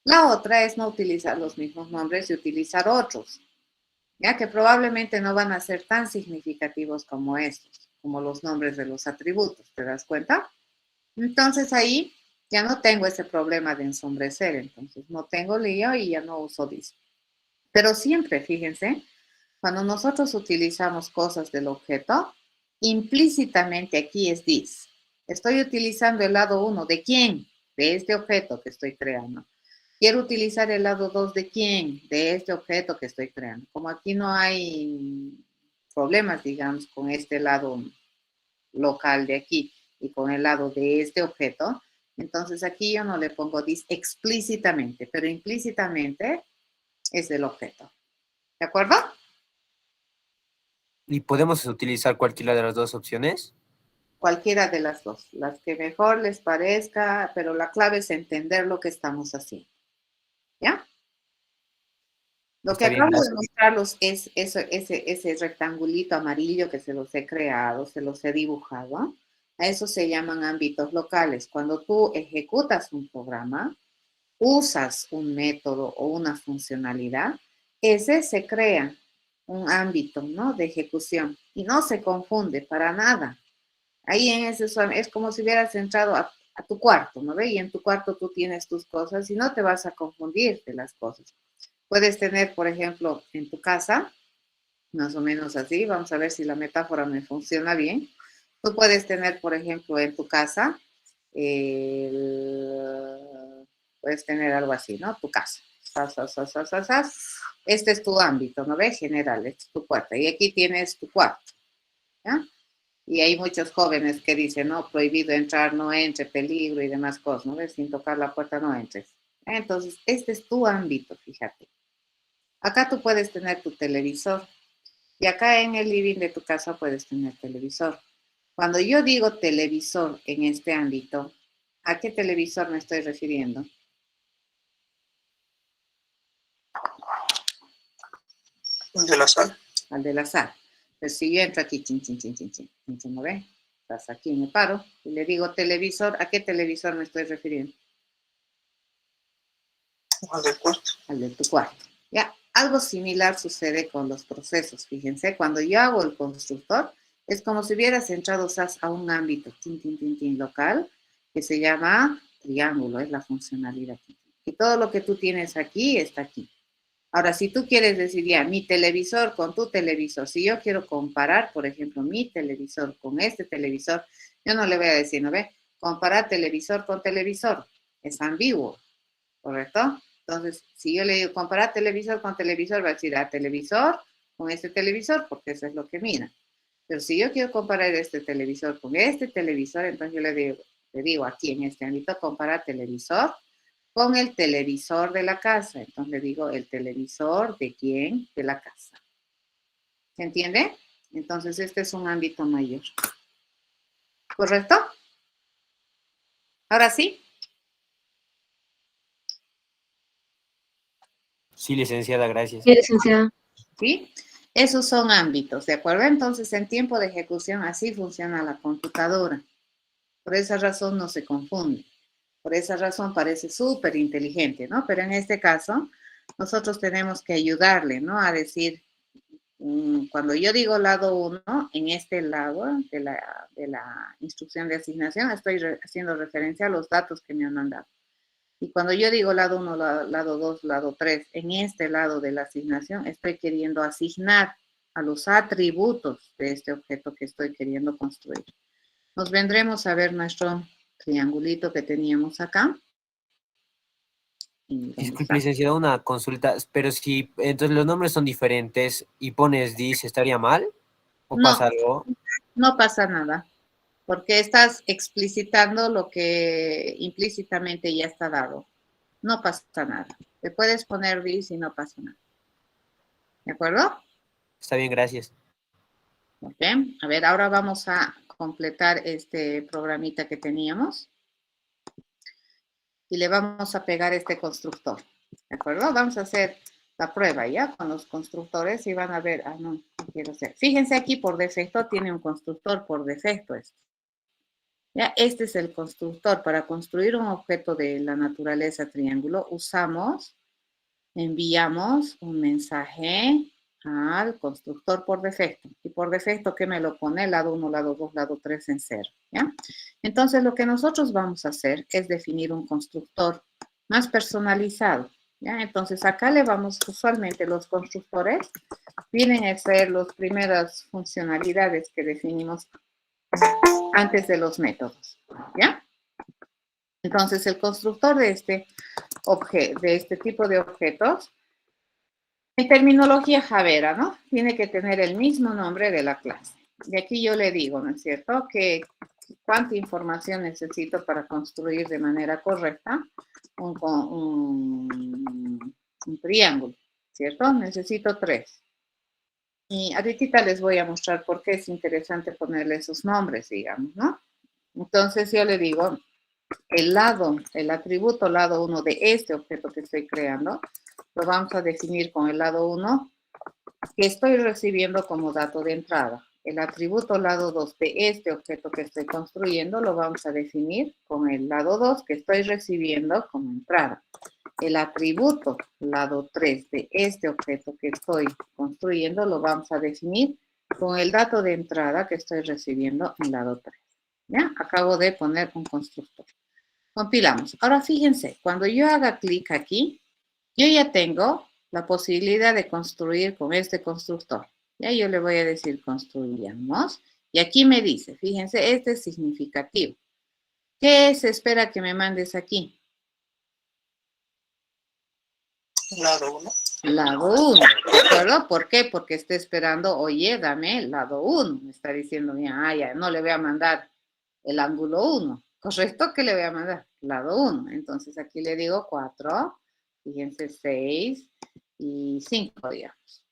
La otra es no utilizar los mismos nombres y utilizar otros, ya que probablemente no van a ser tan significativos como estos, como los nombres de los atributos, ¿te das cuenta? Entonces ahí ya no tengo ese problema de ensombrecer, entonces no tengo lío y ya no uso this. Pero siempre, fíjense, cuando nosotros utilizamos cosas del objeto, implícitamente aquí es this. Estoy utilizando el lado 1 de quién, de este objeto que estoy creando. Quiero utilizar el lado 2 de quién, de este objeto que estoy creando. Como aquí no hay problemas, digamos, con este lado local de aquí y con el lado de este objeto, entonces aquí yo no le pongo this explícitamente, pero implícitamente es del objeto. ¿De acuerdo? ¿Y podemos utilizar cualquiera de las dos opciones? Cualquiera de las dos, las que mejor les parezca, pero la clave es entender lo que estamos haciendo. ¿Ya? Lo que Está bien, acabo de gracias. mostrarlos es ese rectangulito amarillo que se los he creado, se los he dibujado. A eso se llaman ámbitos locales. Cuando tú ejecutas un programa, usas un método o una funcionalidad, ese se crea un ámbito, ¿no? De ejecución y no se confunde para nada. Ahí en ese es como si hubieras entrado a tu cuarto, ¿no ve? Y en tu cuarto tú tienes tus cosas y no te vas a confundir de las cosas. Puedes tener, por ejemplo, en tu casa, más o menos así, vamos a ver si la metáfora me funciona bien. Tú puedes tener, por ejemplo, en tu casa, puedes tener algo así, ¿no? Tu casa. Este es tu ámbito, ¿no ves? General, este es tu puerta. Y aquí tienes tu cuarto, ¿ya? Y hay muchos jóvenes que dicen, no, prohibido entrar, no entre, peligro y demás cosas, ¿no ves? Sin tocar la puerta no entres. Entonces, este es tu ámbito, fíjate. Acá tú puedes tener tu televisor y acá en el living de tu casa puedes tener televisor. Cuando yo digo televisor en este ámbito, ¿a qué televisor me estoy refiriendo? De la sala. Al de la sala. Pues si yo entro aquí, chin, chin, chin, chin, chin, chin, chin, ¿no ve? Estás aquí, me paro y le digo televisor, ¿a qué televisor me estoy refiriendo? Al del cuarto. Al de tu cuarto. Ya, algo similar sucede con los procesos. Fíjense, cuando yo hago el constructor, es como si hubieras entrado a un ámbito tin, tin, tin, tin, local que se llama triángulo, es la funcionalidad. Y todo lo que tú tienes aquí está aquí. Ahora, si tú quieres decir ya mi televisor con tu televisor, si yo quiero comparar, por ejemplo, mi televisor con este televisor, yo no le voy a decir, ¿no ve? Comparar televisor con televisor. Es ambiguo, ¿correcto? Entonces, si yo le digo comparar televisor con televisor, va a decir a televisor con este televisor, porque eso es lo que mira. Pero si yo quiero comparar este televisor con este televisor, entonces yo le digo aquí en este ámbito, comparar televisor con el televisor de la casa. Entonces le digo el televisor de quién, de la casa. ¿Se entiende? Entonces este es un ámbito mayor. ¿Correcto? Ahora sí. Sí, licenciada, gracias. Sí, licenciada. ¿Sí? Esos son ámbitos, ¿de acuerdo? Entonces en tiempo de ejecución así funciona la computadora. Por esa razón no se confunde. Por esa razón parece súper inteligente, ¿no? Pero en este caso, nosotros tenemos que ayudarle, ¿no? A decir, cuando yo digo lado 1, en este lado de la instrucción de asignación, estoy haciendo referencia a los datos que me han mandado. Y cuando yo digo lado 1, lado 2, lado 3, en este lado de la asignación, estoy queriendo asignar a los atributos de este objeto que estoy queriendo construir. Nos vendremos a ver nuestro triangulito que teníamos acá. Y Disculpe, licenciado, una consulta, pero si entonces los nombres son diferentes y pones dis, ¿estaría mal? ¿O no, pasa algo? no pasa nada, porque estás explicitando lo que implícitamente ya está dado. No pasa nada. Te puedes poner this y no pasa nada. ¿De acuerdo? Está bien, gracias. Ok. A ver, ahora vamos a completar este programita que teníamos. Y le vamos a pegar este constructor. ¿De acuerdo? Vamos a hacer la prueba ya con los constructores y van a ver, no quiero hacer. Fíjense aquí por defecto tiene un constructor por defecto esto. Ya, este es el constructor. Para construir un objeto de la naturaleza triángulo enviamos un mensaje al constructor por defecto. Y por defecto, ¿qué me lo pone? Lado 1, lado 2, lado 3 en 0. ¿Ya? Entonces, lo que nosotros vamos a hacer es definir un constructor más personalizado. ¿Ya? Entonces, acá le vamos, usualmente los constructores vienen a ser las primeras funcionalidades que definimos antes de los métodos. ¿Ya? Entonces, el constructor de este tipo de objetos, en terminología Javera, ¿no? Tiene que tener el mismo nombre de la clase. Y aquí yo le digo, ¿no es cierto?, que cuánta información necesito para construir de manera correcta un triángulo, ¿cierto? Necesito 3. Y ahorita les voy a mostrar por qué es interesante ponerle esos nombres, digamos, ¿no? Entonces yo le digo, el atributo lado 1 de este objeto que estoy creando, lo vamos a definir con el lado 1 que estoy recibiendo como dato de entrada. El atributo lado 2 de este objeto que estoy construyendo lo vamos a definir con el lado 2 que estoy recibiendo como entrada. El atributo lado 3 de este objeto que estoy construyendo lo vamos a definir con el dato de entrada que estoy recibiendo en lado 3. ¿Ya? Acabo de poner un constructor. Compilamos. Ahora fíjense, cuando yo haga clic aquí, yo ya tengo la posibilidad de construir con este constructor. Ya yo le voy a decir construyamos. Y aquí me dice, fíjense, este es significativo. ¿Qué se espera que me mandes aquí? Lado 1. Lado 1, ¿de acuerdo? ¿Por qué? Porque está esperando, oye, dame el lado 1. Me está diciendo, ya, no le voy a mandar el ángulo 1. ¿Correcto? ¿Qué le voy a mandar? Lado 1. Entonces aquí le digo 4, fíjense 6 y 5, digamos.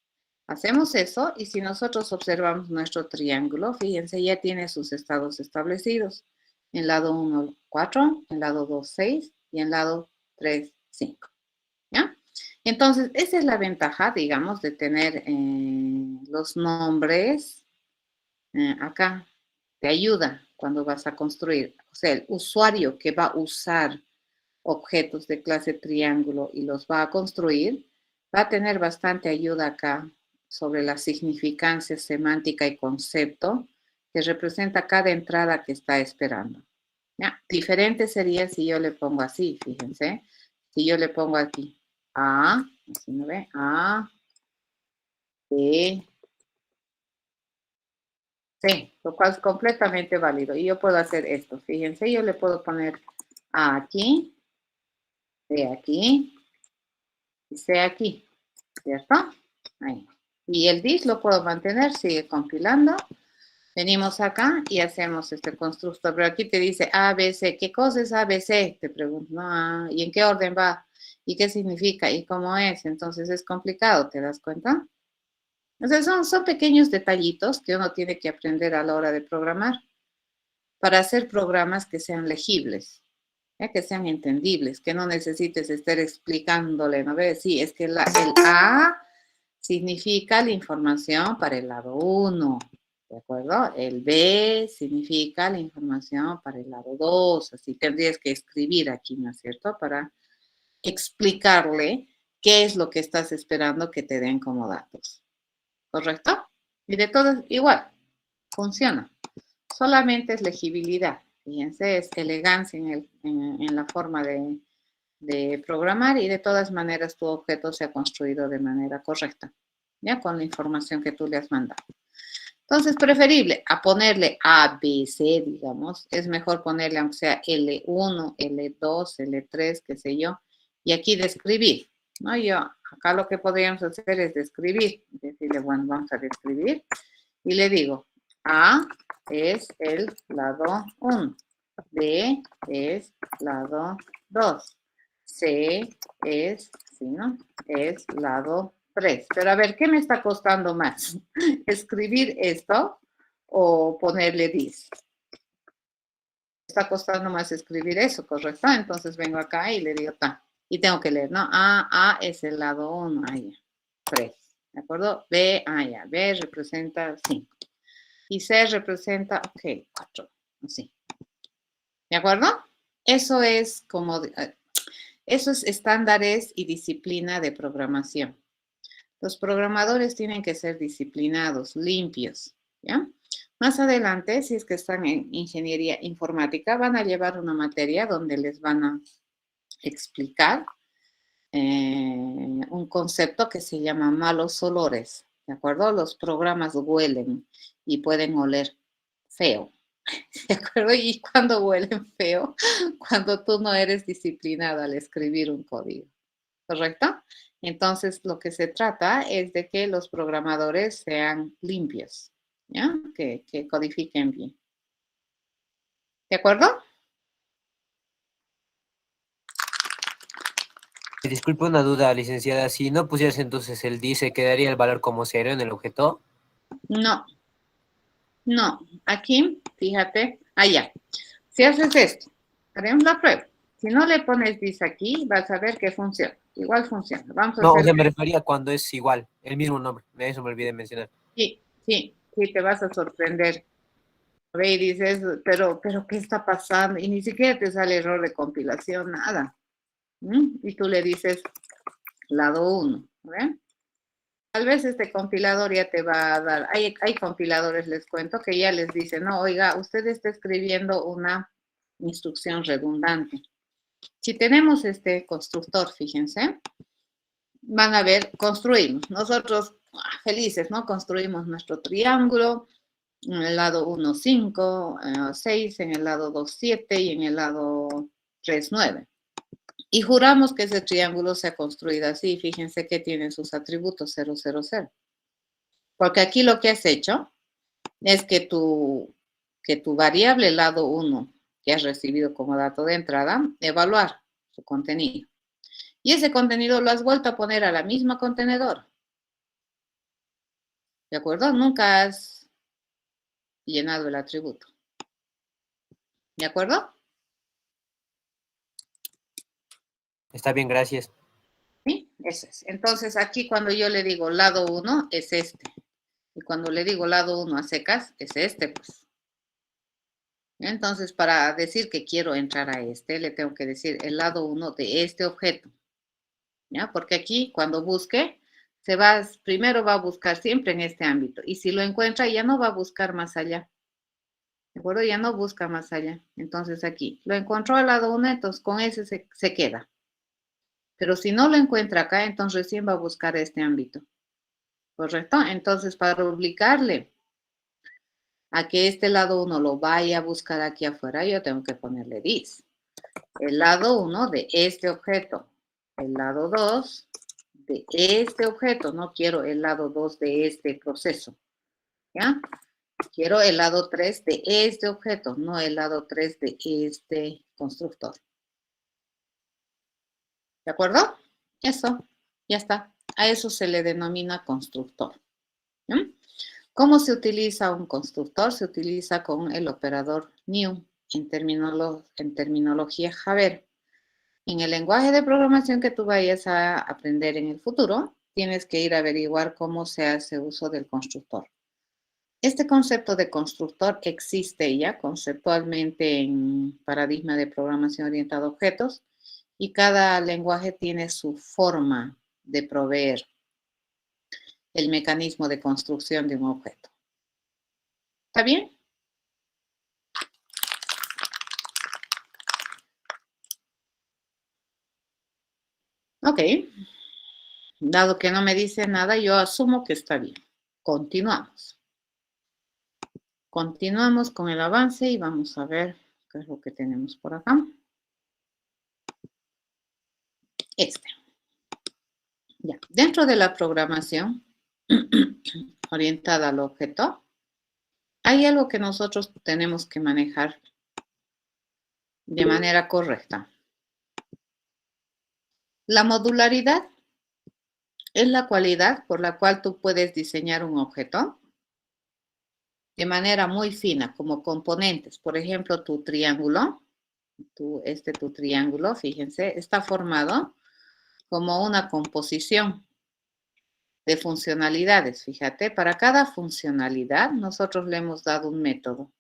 Hacemos eso y si nosotros observamos nuestro triángulo, fíjense, ya tiene sus estados establecidos. En lado 1, 4, en lado 2, 6 y en lado 3, 5. ¿Ya? Entonces, esa es la ventaja, digamos, de tener los nombres acá. Te ayuda cuando vas a construir. O sea, el usuario que va a usar objetos de clase triángulo y los va a construir, va a tener bastante ayuda acá sobre la significancia semántica y concepto que representa cada entrada que está esperando. ¿Ya? Diferente sería si yo le pongo así, fíjense. Si yo le pongo aquí A, así no ve, A, B, C, lo cual es completamente válido. Y yo puedo hacer esto, fíjense, yo le puedo poner A aquí, B aquí y C aquí, ¿cierto? Ahí. Y el dis lo puedo mantener, sigue compilando. Venimos acá y hacemos este constructor, pero aquí te dice A, B, C. ¿Qué cosa es A, B, C? Te pregunto, ¿no? ¿Y en qué orden va? ¿Y qué significa? ¿Y cómo es? Entonces es complicado, ¿te das cuenta? O sea, son pequeños detallitos que uno tiene que aprender a la hora de programar para hacer programas que sean legibles, que sean entendibles, que no necesites estar explicándole, ¿no ves? Sí, es que el A significa la información para el lado 1, ¿de acuerdo? El B significa la información para el lado 2, así tendrías que escribir aquí, ¿no es cierto? Para explicarle qué es lo que estás esperando que te den como datos, ¿correcto? Y de todas, igual, funciona. Solamente es legibilidad, fíjense, es elegancia en la forma de programar y de todas maneras tu objeto se ha construido de manera correcta, ¿ya? Con la información que tú le has mandado. Entonces, preferible a ponerle A, B, C, digamos, es mejor ponerle aunque sea L1, L2, L3, qué sé yo, Y aquí describir, ¿no? Acá lo que podríamos hacer es describir. Decirle, bueno, vamos a describir. Y le digo, A es el lado 1. B es lado 2. C es, ¿sí, no? Es lado 3. Pero a ver, ¿qué me está costando más? ¿Escribir esto o ponerle this? Está costando más escribir eso, ¿correcto? Entonces vengo acá y le digo, ta. Y tengo que leer, ¿no? A es el lado 1, ahí, 3. ¿De acuerdo? B, ya. B representa 5. Y C representa, ok, 4. Así. ¿De acuerdo? Eso es como, esos estándares y disciplina de programación. Los programadores tienen que ser disciplinados, limpios, ¿ya? Más adelante, si es que están en ingeniería informática, van a llevar una materia donde les van a explicar un concepto que se llama malos olores, ¿de acuerdo? Los programas huelen y pueden oler feo, ¿de acuerdo? Y cuando huelen feo, cuando tú no eres disciplinado al escribir un código, ¿correcto? Entonces, lo que se trata es de que los programadores sean limpios, ¿ya? Que codifiquen bien. ¿De acuerdo? Disculpe una duda, licenciada. Si no pusieras entonces el dice, ¿quedaría el valor como cero en el objeto? No, no. Aquí, fíjate, allá. Si haces esto, haremos la prueba. Si no le pones this aquí, vas a ver que funciona. Igual funciona. Vamos a No, o hacer. sea, me refería cuando es igual, el mismo nombre. Eso me olvidé mencionar. Sí, sí, sí, te vas a sorprender. Ve y dices, pero, ¿qué está pasando? Y ni siquiera te sale error de compilación, nada. Y tú le dices lado 1, ¿ven? Tal vez este compilador ya te va a dar, hay compiladores, les cuento, que ya les dicen, no, oiga, usted está escribiendo una instrucción redundante. Si tenemos este constructor, fíjense, van a ver, construimos. Nosotros, felices, ¿no? Construimos nuestro triángulo, en el lado 1, 5, 6, en el lado 2, 7 y en el lado 3, 9. Y juramos que ese triángulo se ha construido así. Fíjense que tiene sus atributos 0, 0, 0. Porque aquí lo que has hecho es que tu variable lado 1 que has recibido como dato de entrada, evaluar su contenido. Y ese contenido lo has vuelto a poner a la misma contenedor. ¿De acuerdo? Nunca has llenado el atributo. ¿De acuerdo? Está bien, gracias. ¿Sí? Eso es. Entonces, aquí cuando yo le digo lado 1, es este. Y cuando le digo lado 1 a secas, es este, pues. Entonces, para decir que quiero entrar a este, le tengo que decir el lado 1 de este objeto. ¿Ya? Porque aquí, cuando busque, primero va a buscar siempre en este ámbito. Y si lo encuentra, ya no va a buscar más allá. ¿De acuerdo? Ya no busca más allá. Entonces, aquí, lo encontró al lado 1, entonces con ese se queda. Pero si no lo encuentra acá, entonces recién va a buscar este ámbito. ¿Correcto? Entonces, para obligarle a que este lado 1 lo vaya a buscar aquí afuera, yo tengo que ponerle this. El lado 1 de este objeto. El lado 2 de este objeto. No quiero el lado 2 de este proceso. ¿Ya? Quiero el lado 3 de este objeto, no el lado 3 de este constructor. ¿De acuerdo? Eso, ya está. A eso se le denomina constructor. ¿Sí? ¿Cómo se utiliza un constructor? Se utiliza con el operador new en terminología Java. En el lenguaje de programación que tú vayas a aprender en el futuro, tienes que ir a averiguar cómo se hace uso del constructor. Este concepto de constructor existe ya conceptualmente en paradigma de programación orientada a objetos y cada lenguaje tiene su forma de proveer el mecanismo de construcción de un objeto. ¿Está bien? Ok. Dado que no me dice nada, yo asumo que está bien. Continuamos. Continuamos con el avance y vamos a ver qué es lo que tenemos por acá. Este. Ya. Dentro de la programación orientada al objeto, hay algo que nosotros tenemos que manejar de manera correcta. La modularidad es la cualidad por la cual tú puedes diseñar un objeto de manera muy fina, como componentes. Por ejemplo, tu triángulo, tu triángulo, fíjense, está formado como una composición de funcionalidades. Fíjate, para cada funcionalidad nosotros le hemos dado un método.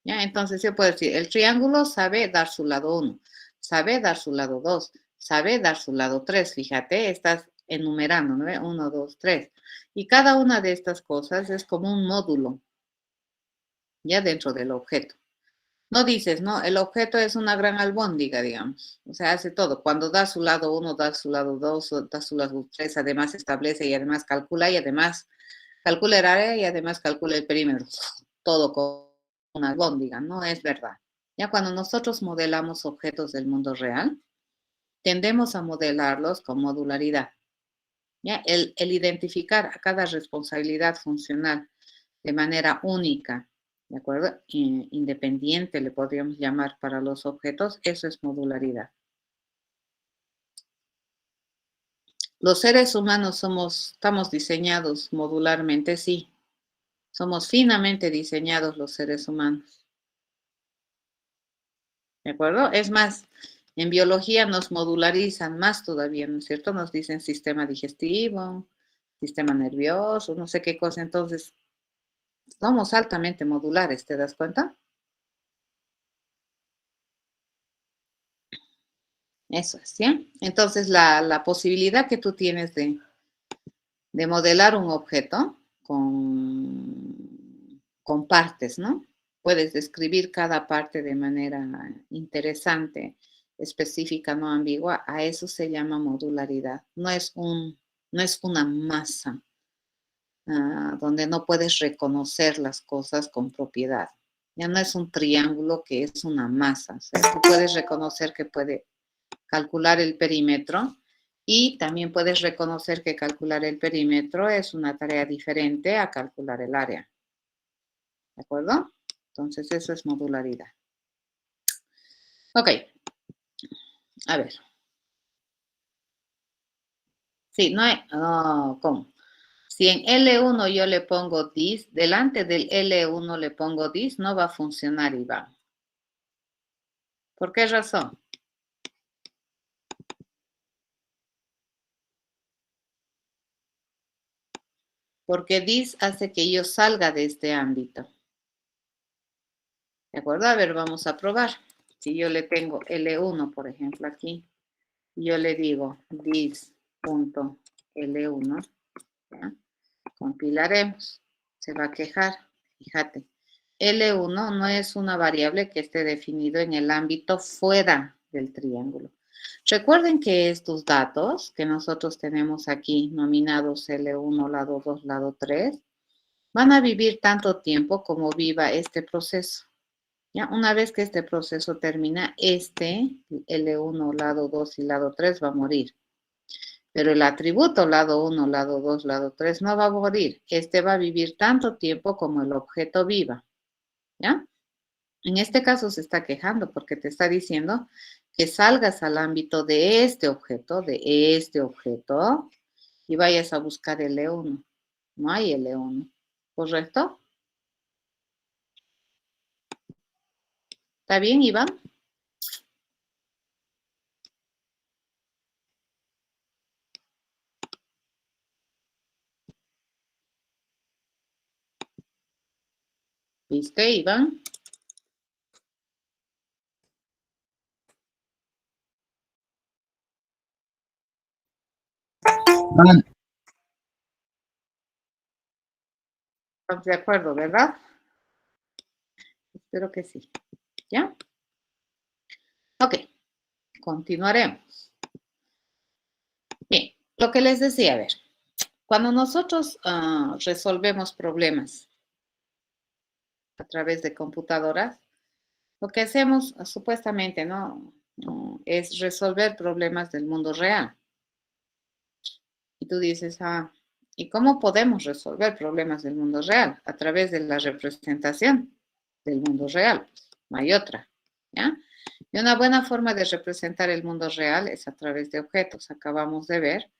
¿Ya? Entonces yo puedo decir, el triángulo sabe dar su lado 1, sabe dar su lado 2, sabe dar su lado 3. Fíjate, estás enumerando, ¿no? 1, 2, 3. Y cada una de estas cosas es como un módulo, ya dentro del objeto. No dices, no, el objeto es una gran albóndiga, digamos. O sea, hace todo. Cuando da su lado 1, da su lado 2, da su lado 3, además establece y además calcula y además calcula el área y además calcula el perímetro. Todo con una albóndiga, no es verdad. Ya cuando nosotros modelamos objetos del mundo real, tendemos a modelarlos con modularidad. ¿Ya? El identificar a cada responsabilidad funcional de manera única, ¿de acuerdo? Independiente le podríamos llamar para los objetos, eso es modularidad. Los seres humanos estamos diseñados modularmente, sí. Somos finamente diseñados los seres humanos. ¿De acuerdo? Es más, en biología nos modularizan más todavía, ¿no es cierto? Nos dicen sistema digestivo, sistema nervioso, no sé qué cosa. Entonces, somos altamente modulares, ¿te das cuenta? Eso es, ¿sí? Entonces, la posibilidad que tú tienes de modelar un objeto con partes, ¿no? Puedes describir cada parte de manera interesante, específica, no ambigua. A eso se llama modularidad. No es una masa donde no puedes reconocer las cosas con propiedad. Ya no es un triángulo que es una masa. O sea, tú puedes reconocer que puede calcular el perímetro y también puedes reconocer que calcular el perímetro es una tarea diferente a calcular el área. ¿De acuerdo? Entonces, eso es modularidad. Ok. A ver. Sí, no hay... Oh, ¿cómo? Si en L1 yo le pongo this, delante del L1 le pongo this, no va a funcionar, Iván. ¿Por qué razón? Porque this hace que yo salga de este ámbito. ¿De acuerdo? A ver, vamos a probar. Si yo le tengo L1, por ejemplo, aquí, yo le digo this.L1, ¿ya? Compilaremos. Se va a quejar. Fíjate. L1 no es una variable que esté definido en el ámbito fuera del triángulo. Recuerden que estos datos que nosotros tenemos aquí, nominados L1, lado 2, lado 3, van a vivir tanto tiempo como viva este proceso. ¿Ya? Una vez que este proceso termina, L1, lado 2 y lado 3 va a morir. Pero el atributo lado 1, lado 2, lado 3 no va a morir. Este va a vivir tanto tiempo como el objeto viva. ¿Ya? En este caso se está quejando porque te está diciendo que salgas al ámbito de este objeto, y vayas a buscar L1. No hay L1. ¿Correcto? ¿Está bien, Iván? ¿Viste, Iván? ¿Estamos de acuerdo, verdad? Espero que sí. ¿Ya? Ok, continuaremos. Bien, lo que les decía, a ver, cuando nosotros resolvemos problemas a través de computadoras, lo que hacemos supuestamente, ¿no? ¿no? Es resolver problemas del mundo real. Y tú dices, ¿y cómo podemos resolver problemas del mundo real? A través de la representación del mundo real. Pues, no hay otra, ¿ya? Y una buena forma de representar el mundo real es a través de objetos. Acabamos de ver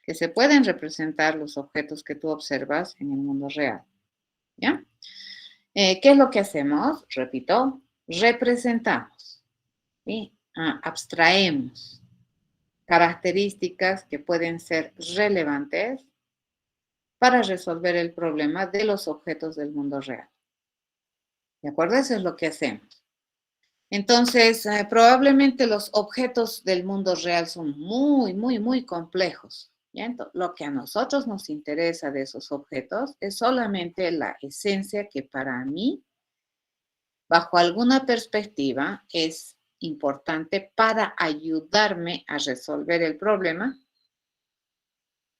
que se pueden representar los objetos que tú observas en el mundo real, ¿ya? ¿Qué es lo que hacemos? Repito, representamos, ¿sí? Abstraemos características que pueden ser relevantes para resolver el problema de los objetos del mundo real. ¿De acuerdo? Eso es lo que hacemos. Entonces, probablemente los objetos del mundo real son muy, muy, muy complejos. ¿Ya? Entonces, lo que a nosotros nos interesa de esos objetos es solamente la esencia que para mí, bajo alguna perspectiva, es importante para ayudarme a resolver el problema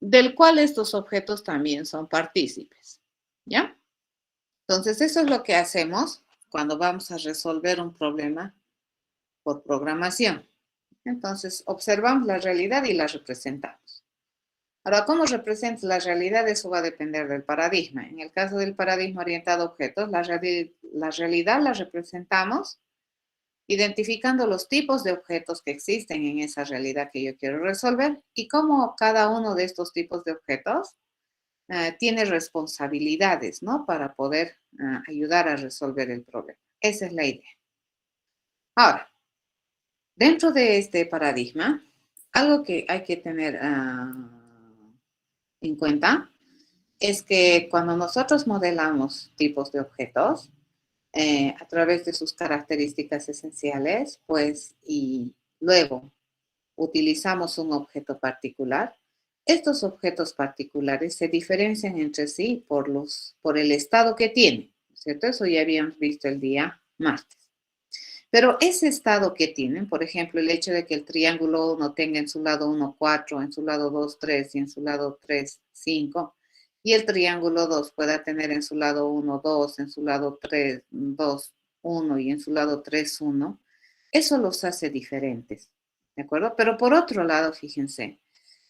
del cual estos objetos también son partícipes. ¿Ya? Entonces, eso es lo que hacemos cuando vamos a resolver un problema por programación. Entonces, observamos la realidad y la representamos. Ahora, ¿cómo representa la realidad? Eso va a depender del paradigma. En el caso del paradigma orientado a objetos, la realidad la representamos identificando los tipos de objetos que existen en esa realidad que yo quiero resolver y cómo cada uno de estos tipos de objetos tiene responsabilidades, ¿no? Para poder ayudar a resolver el problema. Esa es la idea. Ahora, dentro de este paradigma, algo que hay que tener en cuenta es que cuando nosotros modelamos tipos de objetos a través de sus características esenciales, pues, y luego utilizamos un objeto particular, estos objetos particulares se diferencian entre sí por el estado que tienen, ¿cierto? Eso ya habíamos visto el día martes. Pero ese estado que tienen, por ejemplo, el hecho de que el triángulo 1 tenga en su lado 1, 4, en su lado 2, 3 y en su lado 3, 5, y el triángulo 2 pueda tener en su lado 1, 2, en su lado 3, 2, 1 y en su lado 3, 1, eso los hace diferentes, ¿de acuerdo? Pero por otro lado, fíjense,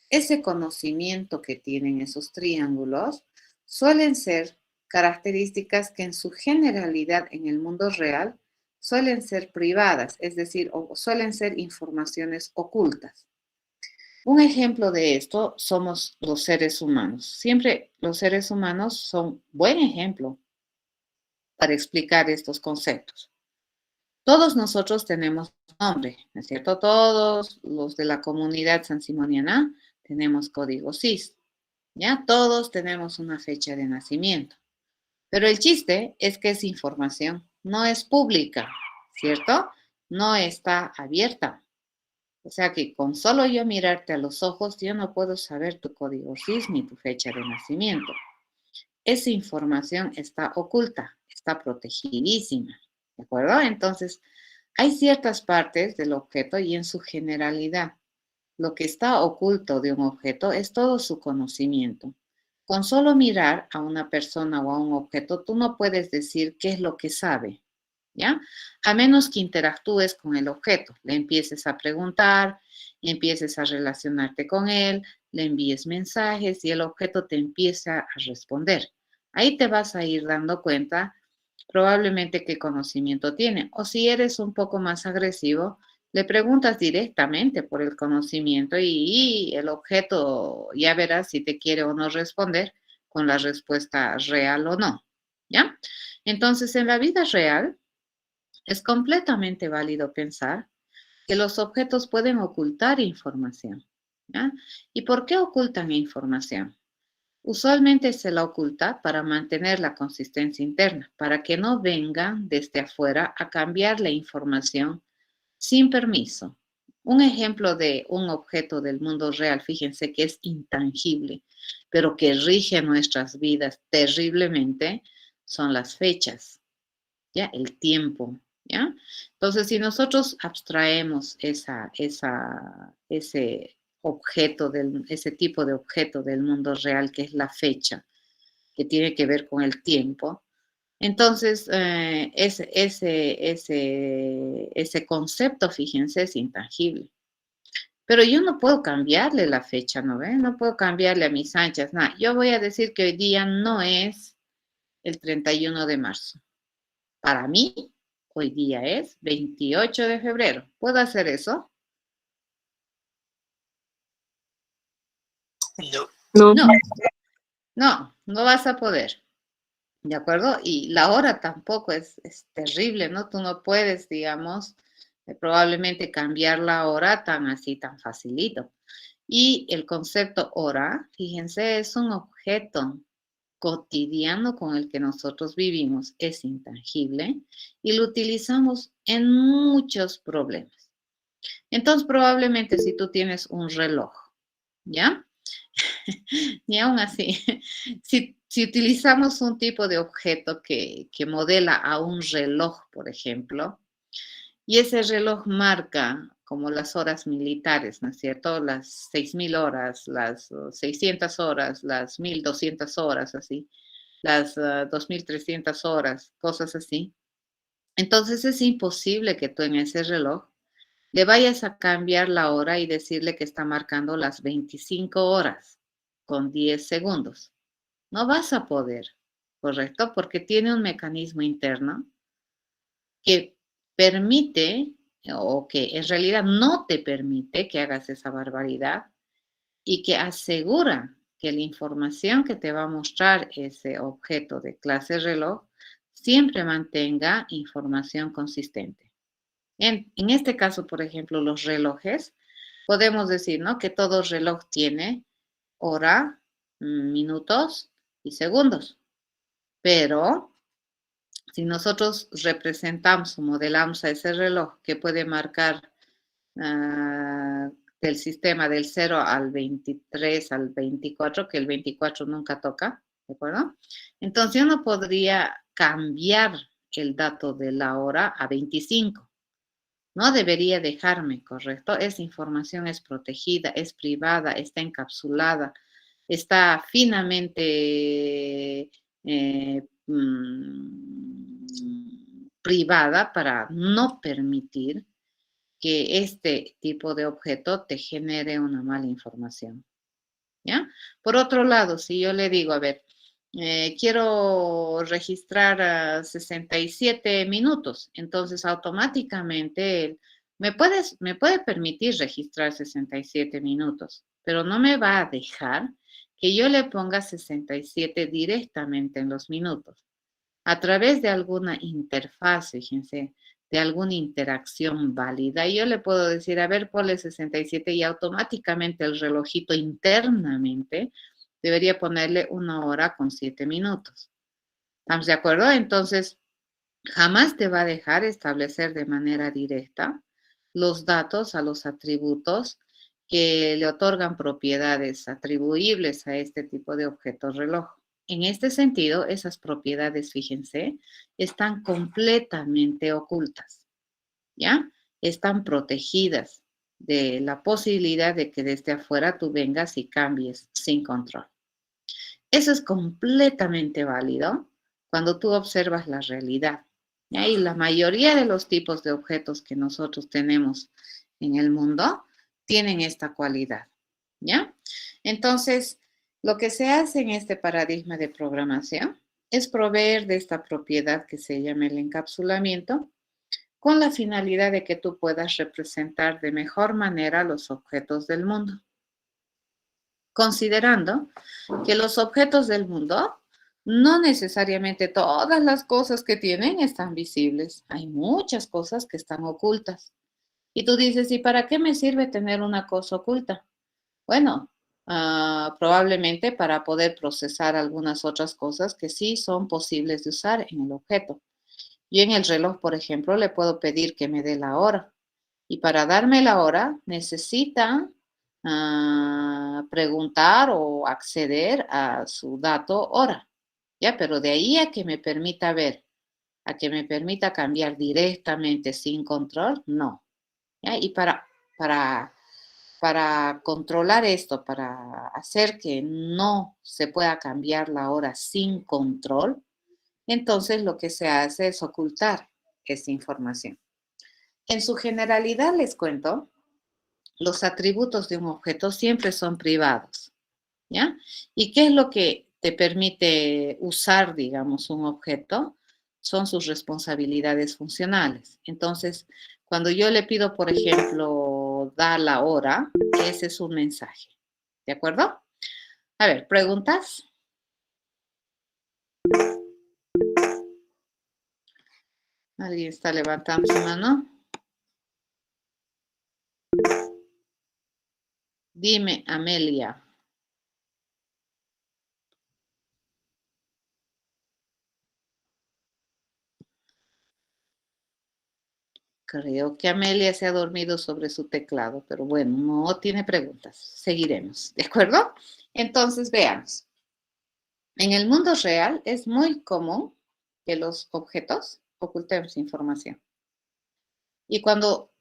ese conocimiento que tienen esos triángulos suelen ser características que en su generalidad en el mundo real suelen ser privadas, es decir, o suelen ser informaciones ocultas. Un ejemplo de esto somos los seres humanos. Siempre los seres humanos son buen ejemplo para explicar estos conceptos. Todos nosotros tenemos nombre, ¿no es cierto? Todos los de la comunidad sansimoniana tenemos código CIS, ¿ya? Todos tenemos una fecha de nacimiento. Pero el chiste es que esa información no es pública, ¿cierto? No está abierta. O sea que con solo yo mirarte a los ojos, yo no puedo saber tu código CIS ni tu fecha de nacimiento. Esa información está oculta, está protegidísima, ¿de acuerdo? Entonces, hay ciertas partes del objeto y en su generalidad, lo que está oculto de un objeto es todo su conocimiento. Con solo mirar a una persona o a un objeto, tú no puedes decir qué es lo que sabe, ¿ya? A menos que interactúes con el objeto, le empieces a preguntar, empieces a relacionarte con él, le envíes mensajes y el objeto te empieza a responder. Ahí te vas a ir dando cuenta probablemente qué conocimiento tiene. O si eres un poco más agresivo, le preguntas directamente por el conocimiento y el objeto ya verás si te quiere o no responder con la respuesta real o no, ¿ya? Entonces, en la vida real es completamente válido pensar que los objetos pueden ocultar información, ¿ya? ¿Y por qué ocultan información? Usualmente se la oculta para mantener la consistencia interna, para que no vengan desde afuera a cambiar la información sin permiso. Un ejemplo de un objeto del mundo real, fíjense que es intangible, pero que rige nuestras vidas terriblemente, son las fechas, ¿ya? El tiempo, ¿ya? Entonces, si nosotros abstraemos ese objeto, ese tipo de objeto del mundo real, que es la fecha, que tiene que ver con el tiempo, Entonces, ese concepto, fíjense, es intangible. Pero yo no puedo cambiarle la fecha, ¿no ven? No puedo cambiarle a mis anchas, nada. Yo voy a decir que hoy día no es el 31 de marzo. Para mí, hoy día es 28 de febrero. ¿Puedo hacer eso? No. No. No vas a poder. ¿De acuerdo? Y la hora tampoco es terrible, ¿no? Tú no puedes, digamos, probablemente cambiar la hora tan así, tan facilito. Y el concepto hora, fíjense, es un objeto cotidiano con el que nosotros vivimos, es intangible y lo utilizamos en muchos problemas. Entonces, probablemente si tú tienes un reloj, ¿ya? Y aún así, si utilizamos un tipo de objeto que modela a un reloj, por ejemplo, y ese reloj marca como las horas militares, ¿no es cierto? Las 6.000 horas, las 600 horas, las 1.200 horas, así, las 2.300 horas, cosas así. Entonces es imposible que tú en ese reloj le vayas a cambiar la hora y decirle que está marcando las 25 horas con 10 segundos. No vas a poder, ¿correcto? Porque tiene un mecanismo interno que permite o que en realidad no te permite que hagas esa barbaridad y que asegura que la información que te va a mostrar ese objeto de clase reloj siempre mantenga información consistente. En este caso, por ejemplo, los relojes, podemos decir, ¿no? Que todo reloj tiene hora, minutos y segundos. Pero si nosotros representamos o modelamos a ese reloj que puede marcar del sistema del 0 al 23 al 24, que el 24 nunca toca, ¿de acuerdo? Entonces yo no podría cambiar el dato de la hora a 25. No debería dejarme, ¿correcto? Esa información es protegida, es privada, está encapsulada, está finamente privada para no permitir que este tipo de objeto te genere una mala información. ¿Ya? Por otro lado, si yo le digo, a ver, quiero registrar 67 minutos, entonces automáticamente me puede permitir registrar 67 minutos, pero no me va a dejar que yo le ponga 67 directamente en los minutos. A través de alguna interfaz, fíjense, de alguna interacción válida, yo le puedo decir, a ver, ponle 67 y automáticamente el relojito internamente debería ponerle 1 hora con 7 minutos. ¿Estamos de acuerdo? Entonces, jamás te va a dejar establecer de manera directa los datos a los atributos que le otorgan propiedades atribuibles a este tipo de objetos reloj. En este sentido, esas propiedades, fíjense, están completamente ocultas, ¿ya? Están protegidas de la posibilidad de que desde afuera tú vengas y cambies sin control. Eso es completamente válido cuando tú observas la realidad. Y la mayoría de los tipos de objetos que nosotros tenemos en el mundo tienen esta cualidad, ¿ya? Entonces, lo que se hace en este paradigma de programación es proveer de esta propiedad que se llama el encapsulamiento con la finalidad de que tú puedas representar de mejor manera los objetos del mundo, considerando que los objetos del mundo no necesariamente todas las cosas que tienen están visibles. Hay muchas cosas que están ocultas. Y tú dices, ¿y para qué me sirve tener una cosa oculta? Bueno, probablemente para poder procesar algunas otras cosas que sí son posibles de usar en el objeto. Yo en el reloj, por ejemplo, le puedo pedir que me dé la hora. Y para darme la hora necesita preguntar o acceder a su dato hora. ¿Ya? Pero de ahí a que me permita ver, a que me permita cambiar directamente sin control, no. ¿Ya? Y para controlar esto, para hacer que no se pueda cambiar la hora sin control, entonces lo que se hace es ocultar esa información. En su generalidad les cuento, los atributos de un objeto siempre son privados, ¿ya? ¿Y qué es lo que te permite usar, digamos, un objeto? Son sus responsabilidades funcionales. Entonces, cuando yo le pido, por ejemplo, da la hora, ese es un mensaje, ¿de acuerdo? A ver, ¿preguntas? ¿Alguien está levantando su mano? Dime, Amelia. Creo que Amelia se ha dormido sobre su teclado, pero bueno, no tiene preguntas. Seguiremos, ¿de acuerdo? Entonces, veamos. En el mundo real es muy común que los objetos ocultemos información. Y cuando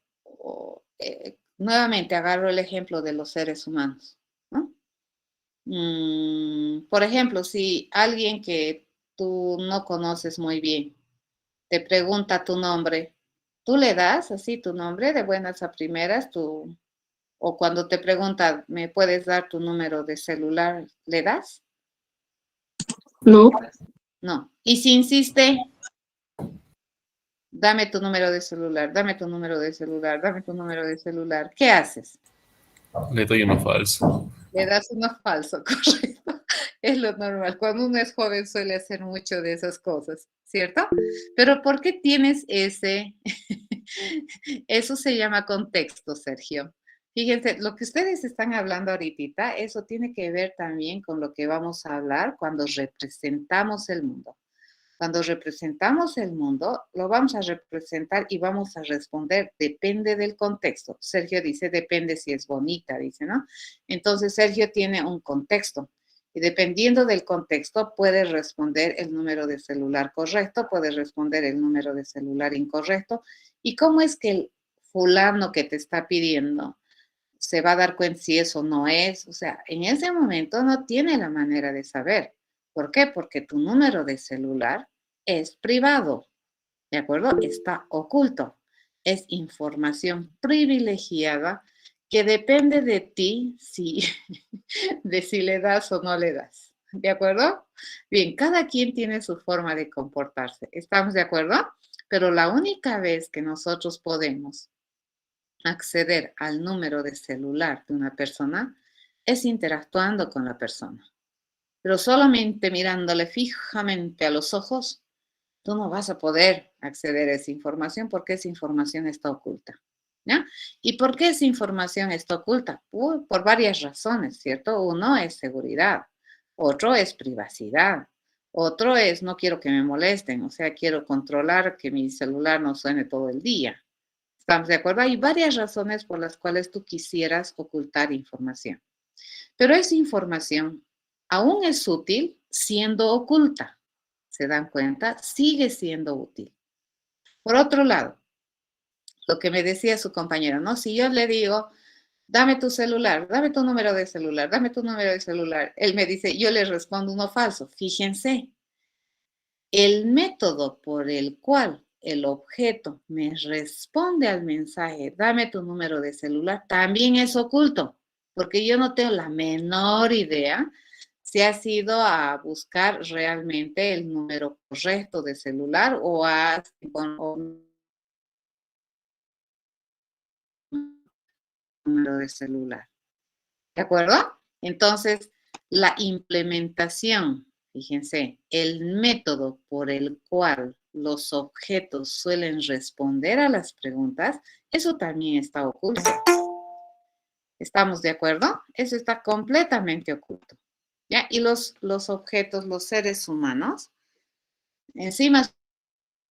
nuevamente agarro el ejemplo de los seres humanos, ¿no? Por ejemplo, si alguien que tú no conoces muy bien te pregunta tu nombre, ¿tú le das así tu nombre de buenas a primeras? O cuando te pregunta, ¿me puedes dar tu número de celular? ¿Le das? No, No. Y si insiste, dame tu número de celular, dame tu número de celular, dame tu número de celular, ¿qué haces? le doy uno falso. Le das uno falso, correcto. Es lo normal. Cuando uno es joven suele hacer mucho de esas cosas, ¿cierto? Pero ¿por qué tienes ese? Eso se llama contexto, Sergio. Fíjense, lo que ustedes están hablando ahorita, eso tiene que ver también con lo que vamos a hablar cuando representamos el mundo. Cuando representamos el mundo, lo vamos a representar y vamos a responder, depende del contexto. Sergio dice, depende si es bonita, dice, ¿no? Entonces, Sergio tiene un contexto y dependiendo del contexto, puede responder el número de celular correcto, puede responder el número de celular incorrecto. ¿Y cómo es que el fulano que te está pidiendo se va a dar cuenta si eso no es? O sea, en ese momento no tiene la manera de saber. ¿Por qué? Porque tu número de celular es privado, ¿de acuerdo? Está oculto. Es información privilegiada que depende de ti de si le das o no le das. ¿De acuerdo? Bien, cada quien tiene su forma de comportarse. ¿Estamos de acuerdo? Pero la única vez que nosotros podemos acceder al número de celular de una persona es interactuando con la persona. Pero solamente mirándole fijamente a los ojos, tú no vas a poder acceder a esa información porque esa información está oculta. ¿Ya? ¿Y por qué esa información está oculta? Por varias razones, ¿cierto? Uno es seguridad, otro es privacidad, otro es no quiero que me molesten, o sea, quiero controlar que mi celular no suene todo el día. ¿Estamos de acuerdo? Hay varias razones por las cuales tú quisieras ocultar información. Pero esa información aún es útil siendo oculta. ¿Se dan cuenta? Sigue siendo útil. Por otro lado, lo que me decía su compañero, ¿no? Si yo le digo, dame tu celular, dame tu número de celular, dame tu número de celular, él me dice, yo le respondo uno falso. Fíjense, el método por el cual el objeto me responde al mensaje, dame tu número de celular, también es oculto, porque yo no tengo la menor idea si has ido a buscar realmente el número correcto de celular o has número de celular. ¿De acuerdo? Entonces, la implementación, fíjense, el método por el cual los objetos suelen responder a las preguntas, eso también está oculto. ¿Estamos de acuerdo? Eso está completamente oculto. ¿Ya? Y los objetos, los seres humanos, encima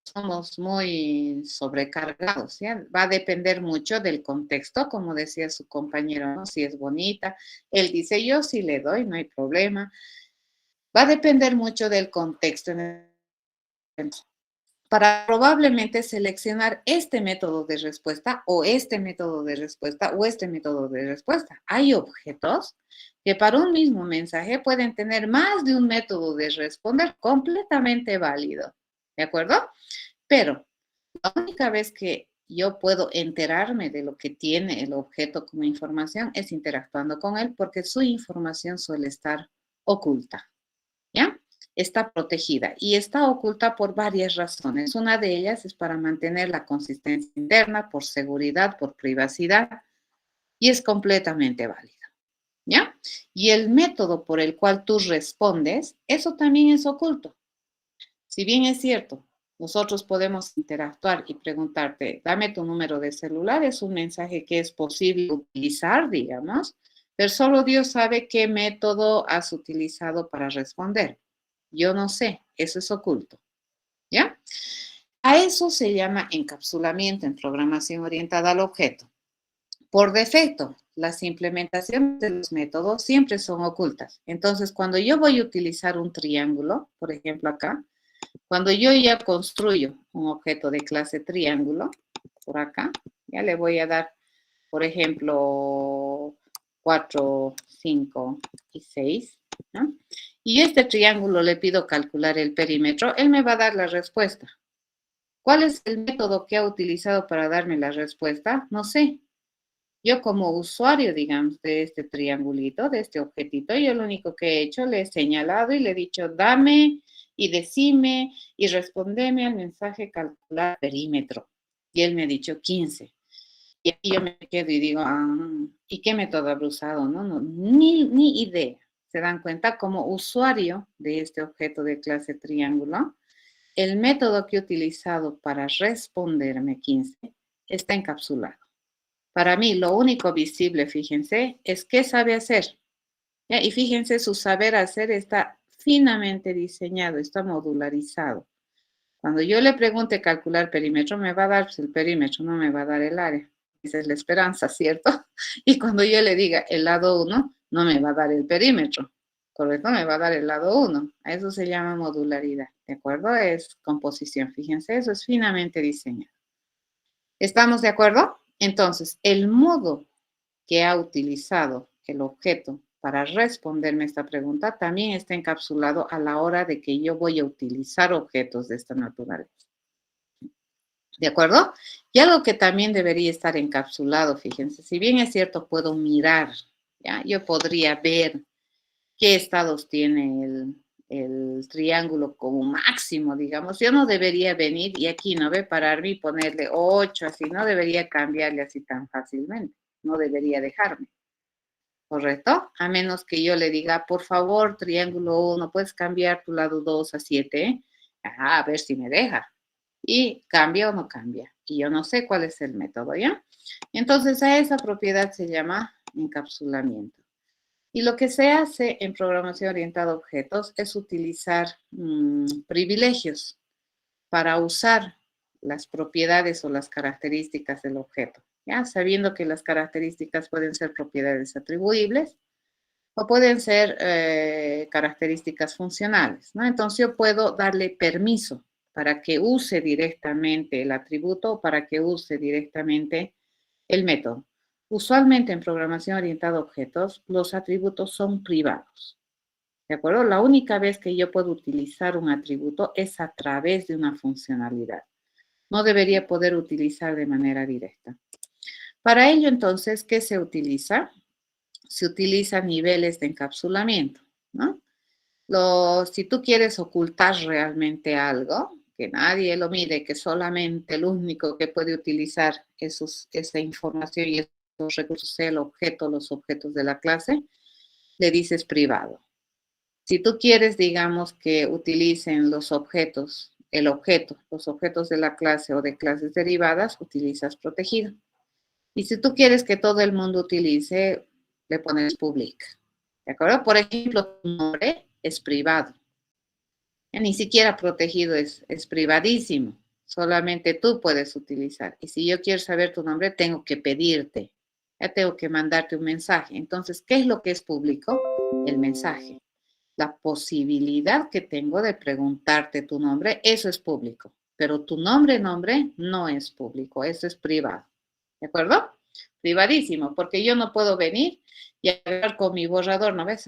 somos muy sobrecargados, ¿ya? Va a depender mucho del contexto, como decía su compañero, ¿no? Si es bonita, él dice, yo sí le doy, no hay problema. Va a depender mucho del contexto para probablemente seleccionar este método de respuesta o este método de respuesta o este método de respuesta. Hay objetos que para un mismo mensaje pueden tener más de un método de responder completamente válido. ¿De acuerdo? Pero la única vez que yo puedo enterarme de lo que tiene el objeto como información es interactuando con él, porque su información suele estar oculta, ¿ya? Está protegida y está oculta por varias razones. Una de ellas es para mantener la consistencia interna, por seguridad, por privacidad, y es completamente válida, ¿ya? Y el método por el cual tú respondes, eso también es oculto. Si bien es cierto, nosotros podemos interactuar y preguntarte, dame tu número de celular, es un mensaje que es posible utilizar, digamos, pero solo Dios sabe qué método has utilizado para responder. Yo no sé, eso es oculto, ¿ya? A eso se llama encapsulamiento en programación orientada al objeto. Por defecto, las implementaciones de los métodos siempre son ocultas. Entonces, cuando yo voy a utilizar un triángulo, por ejemplo acá, cuando yo ya construyo un objeto de clase triángulo, por acá, ya le voy a dar, por ejemplo, 4, 5 y 6, ¿no? Y este triángulo le pido calcular el perímetro, él me va a dar la respuesta. ¿Cuál es el método que ha utilizado para darme la respuesta? No sé. Yo como usuario, digamos, de este triangulito, de este objetito, yo lo único que he hecho, le he señalado y le he dicho, dame y decime y respondeme al mensaje calcular perímetro. Y él me ha dicho 15. Y aquí yo me quedo y digo, ¿y qué método habrá usado? No, ni idea. ¿Se dan cuenta? Como usuario de este objeto de clase triángulo, el método que he utilizado para responderme 15 está encapsulado. Para mí, lo único visible, fíjense, es qué sabe hacer. ¿Ya? Y fíjense, su saber hacer está finamente diseñado, está modularizado. Cuando yo le pregunte calcular perímetro, me va a dar el perímetro, no me va a dar el área. Esa es la esperanza, ¿cierto? Y cuando yo le diga el lado 1, no me va a dar el perímetro, ¿correcto? Me va a dar el lado 1. A eso se llama modularidad, ¿de acuerdo? Es composición, fíjense, eso es finamente diseñado. ¿Estamos de acuerdo? Entonces, el modo que ha utilizado el objeto para responderme esta pregunta también está encapsulado a la hora de que yo voy a utilizar objetos de esta naturaleza. ¿De acuerdo? Y algo que también debería estar encapsulado, fíjense, si bien es cierto, puedo mirar, ¿ya? Yo podría ver qué estados tiene el triángulo como máximo, digamos. Yo no debería venir y aquí, ¿no ve? Pararme y ponerle 8, así, no debería cambiarle así tan fácilmente. No debería dejarme. ¿Correcto? A menos que yo le diga, por favor, triángulo 1, puedes cambiar tu lado 2 a 7. A ver si me deja. Y cambia o no cambia. Y yo no sé cuál es el método, ¿ya? Entonces, a esa propiedad se llama encapsulamiento. Y lo que se hace en programación orientada a objetos es utilizar privilegios para usar las propiedades o las características del objeto, ¿ya? Sabiendo que las características pueden ser propiedades atribuibles o pueden ser características funcionales, ¿no? Entonces yo puedo darle permiso para que use directamente el atributo o para que use directamente el método. Usualmente en programación orientada a objetos, los atributos son privados. ¿De acuerdo? La única vez que yo puedo utilizar un atributo es a través de una funcionalidad. No debería poder utilizar de manera directa. Para ello, entonces, ¿qué se utiliza? Se utilizan niveles de encapsulamiento, ¿no? Si tú quieres ocultar realmente algo, que nadie lo mire, que solamente el único que puede utilizar esa información y esos recursos sea el objeto, los objetos de la clase, le dices privado. Si tú quieres, digamos, que utilicen los objetos, los objetos de la clase o de clases derivadas, utilizas protegido. Y si tú quieres que todo el mundo utilice, le pones public. ¿De acuerdo? Por ejemplo, tu nombre es privado. Ya ni siquiera protegido es privadísimo. Solamente tú puedes utilizar. Y si yo quiero saber tu nombre, tengo que pedirte. Ya tengo que mandarte un mensaje. Entonces, ¿qué es lo que es público? El mensaje. La posibilidad que tengo de preguntarte tu nombre, eso es público. Pero tu nombre no es público, eso es privado. ¿De acuerdo? Privadísimo, porque yo no puedo venir y agarrar con mi borrador, ¿no ves?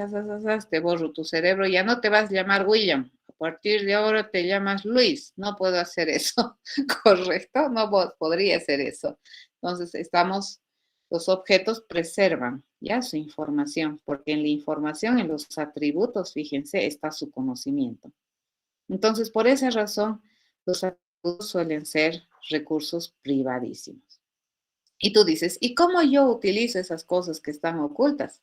Te borro tu cerebro, ya no te vas a llamar William. A partir de ahora te llamas Luis. No puedo hacer eso, ¿correcto? No podría hacer eso. Entonces, los objetos preservan ya su información, porque en la información, en los atributos, fíjense, está su conocimiento. Entonces, por esa razón, los atributos suelen ser recursos privadísimos. Y tú dices, ¿y cómo yo utilizo esas cosas que están ocultas?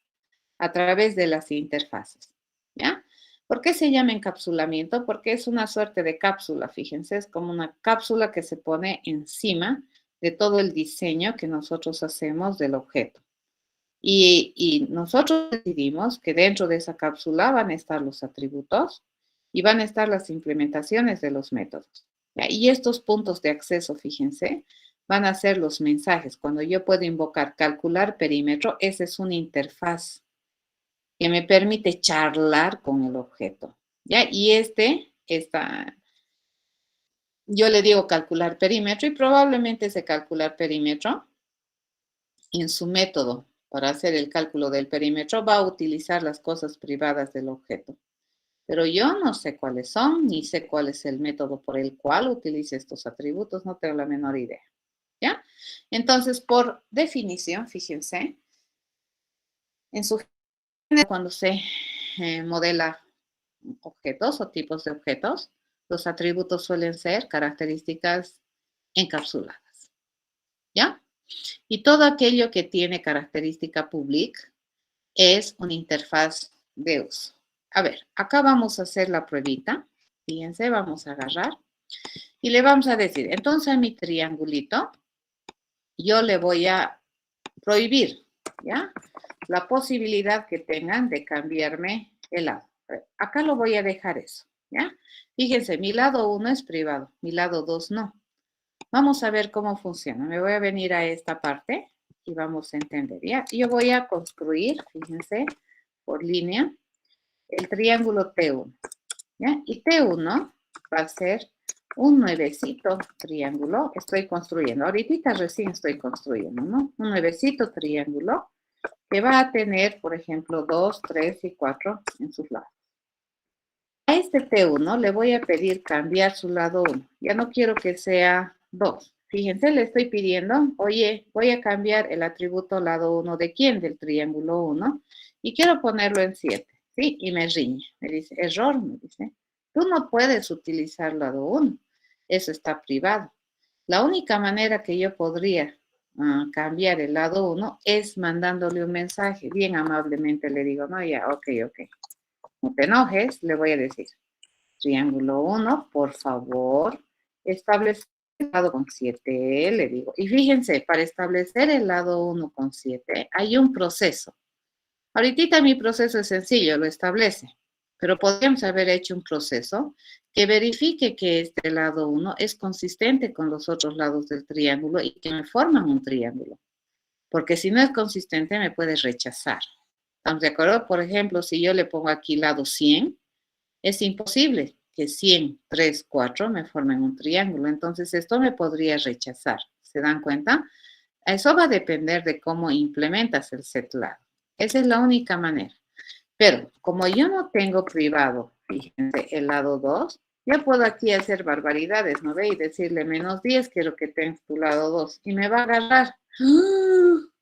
A través de las interfaces, ¿ya? ¿Por qué se llama encapsulamiento? Porque es una suerte de cápsula, fíjense, es como una cápsula que se pone encima de todo el diseño que nosotros hacemos del objeto. Y nosotros decidimos que dentro de esa cápsula van a estar los atributos y van a estar las implementaciones de los métodos. ¿Ya? Y estos puntos de acceso, fíjense, van a ser los mensajes. Cuando yo puedo invocar calcular perímetro, esa es una interfaz que me permite charlar con el objeto. ¿Ya? Y yo le digo calcular perímetro y probablemente ese calcular perímetro en su método para hacer el cálculo del perímetro va a utilizar las cosas privadas del objeto. Pero yo no sé cuáles son, ni sé cuál es el método por el cual utilice estos atributos, no tengo la menor idea. ¿Ya? Entonces, por definición, fíjense, cuando se modela objetos o tipos de objetos, los atributos suelen ser características encapsuladas. ¿Ya? Y todo aquello que tiene característica public es una interfaz de uso. A ver, acá vamos a hacer la pruebita. Fíjense, vamos a agarrar y le vamos a decir, entonces a mi triangulito, yo le voy a prohibir, ¿ya? La posibilidad que tengan de cambiarme el lado. Acá lo voy a dejar eso, ¿ya? Fíjense, mi lado 1 es privado, mi lado 2 no. Vamos a ver cómo funciona. Me voy a venir a esta parte y vamos a entender, ¿ya? Yo voy a construir, fíjense, por línea, el triángulo T1, ¿ya? Y T1 va a ser un nuevecito triángulo. Estoy construyendo. Ahorita recién estoy construyendo, ¿no? Un nuevecito triángulo que va a tener, por ejemplo, 2, 3 y 4 en sus lados. A este T1 le voy a pedir cambiar su lado 1. Ya no quiero que sea 2. Fíjense, le estoy pidiendo, oye, voy a cambiar el atributo lado 1 de quién, del triángulo 1, y quiero ponerlo en 7, ¿sí? Y me riñe, me dice, error, me dice, tú no puedes utilizar lado 1, eso está privado. La única manera que yo podría cambiar el lado 1 es mandándole un mensaje, bien amablemente le digo, no, ya, ok. No te enojes, le voy a decir, triángulo 1, por favor, establece el lado con 7, le digo. Y fíjense, para establecer el lado 1 con 7 hay un proceso. Ahorita mi proceso es sencillo, lo establece, pero podríamos haber hecho un proceso que verifique que este lado 1 es consistente con los otros lados del triángulo y que me forman un triángulo. Porque si no es consistente, me puede rechazar. ¿Estamos de acuerdo? Por ejemplo, si yo le pongo aquí lado 100, es imposible que 100, 3, 4 me formen un triángulo. Entonces, esto me podría rechazar. ¿Se dan cuenta? Eso va a depender de cómo implementas el set lado. Esa es la única manera. Pero, como yo no tengo privado, fíjense, el lado 2, yo puedo aquí hacer barbaridades, ¿no ve? Y decirle menos 10, quiero que tengas tu lado 2. Y me va a agarrar.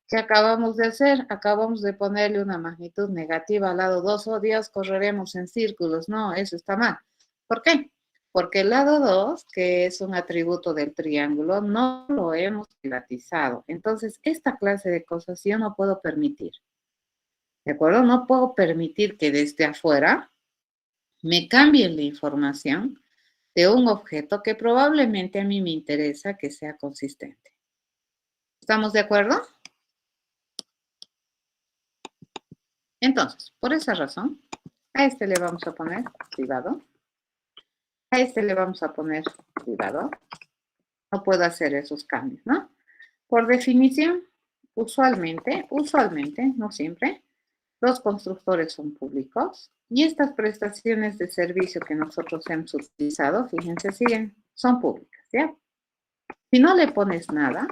¿Qué acabamos de hacer? Acabamos de ponerle una magnitud negativa al lado 2. Oh, Dios, correremos en círculos. No, eso está mal. ¿Por qué? Porque el lado 2, que es un atributo del triángulo, no lo hemos privatizado. Entonces, esta clase de cosas yo no puedo permitir. ¿De acuerdo? No puedo permitir que desde afuera me cambien la información de un objeto que probablemente a mí me interesa que sea consistente. ¿Estamos de acuerdo? Entonces, por esa razón, a este le vamos a poner privado. A este le vamos a poner privado. No puedo hacer esos cambios, ¿no? Por definición, usualmente, no siempre, los constructores son públicos y estas prestaciones de servicio que nosotros hemos utilizado, fíjense, son públicas, ¿ya? Si no le pones nada,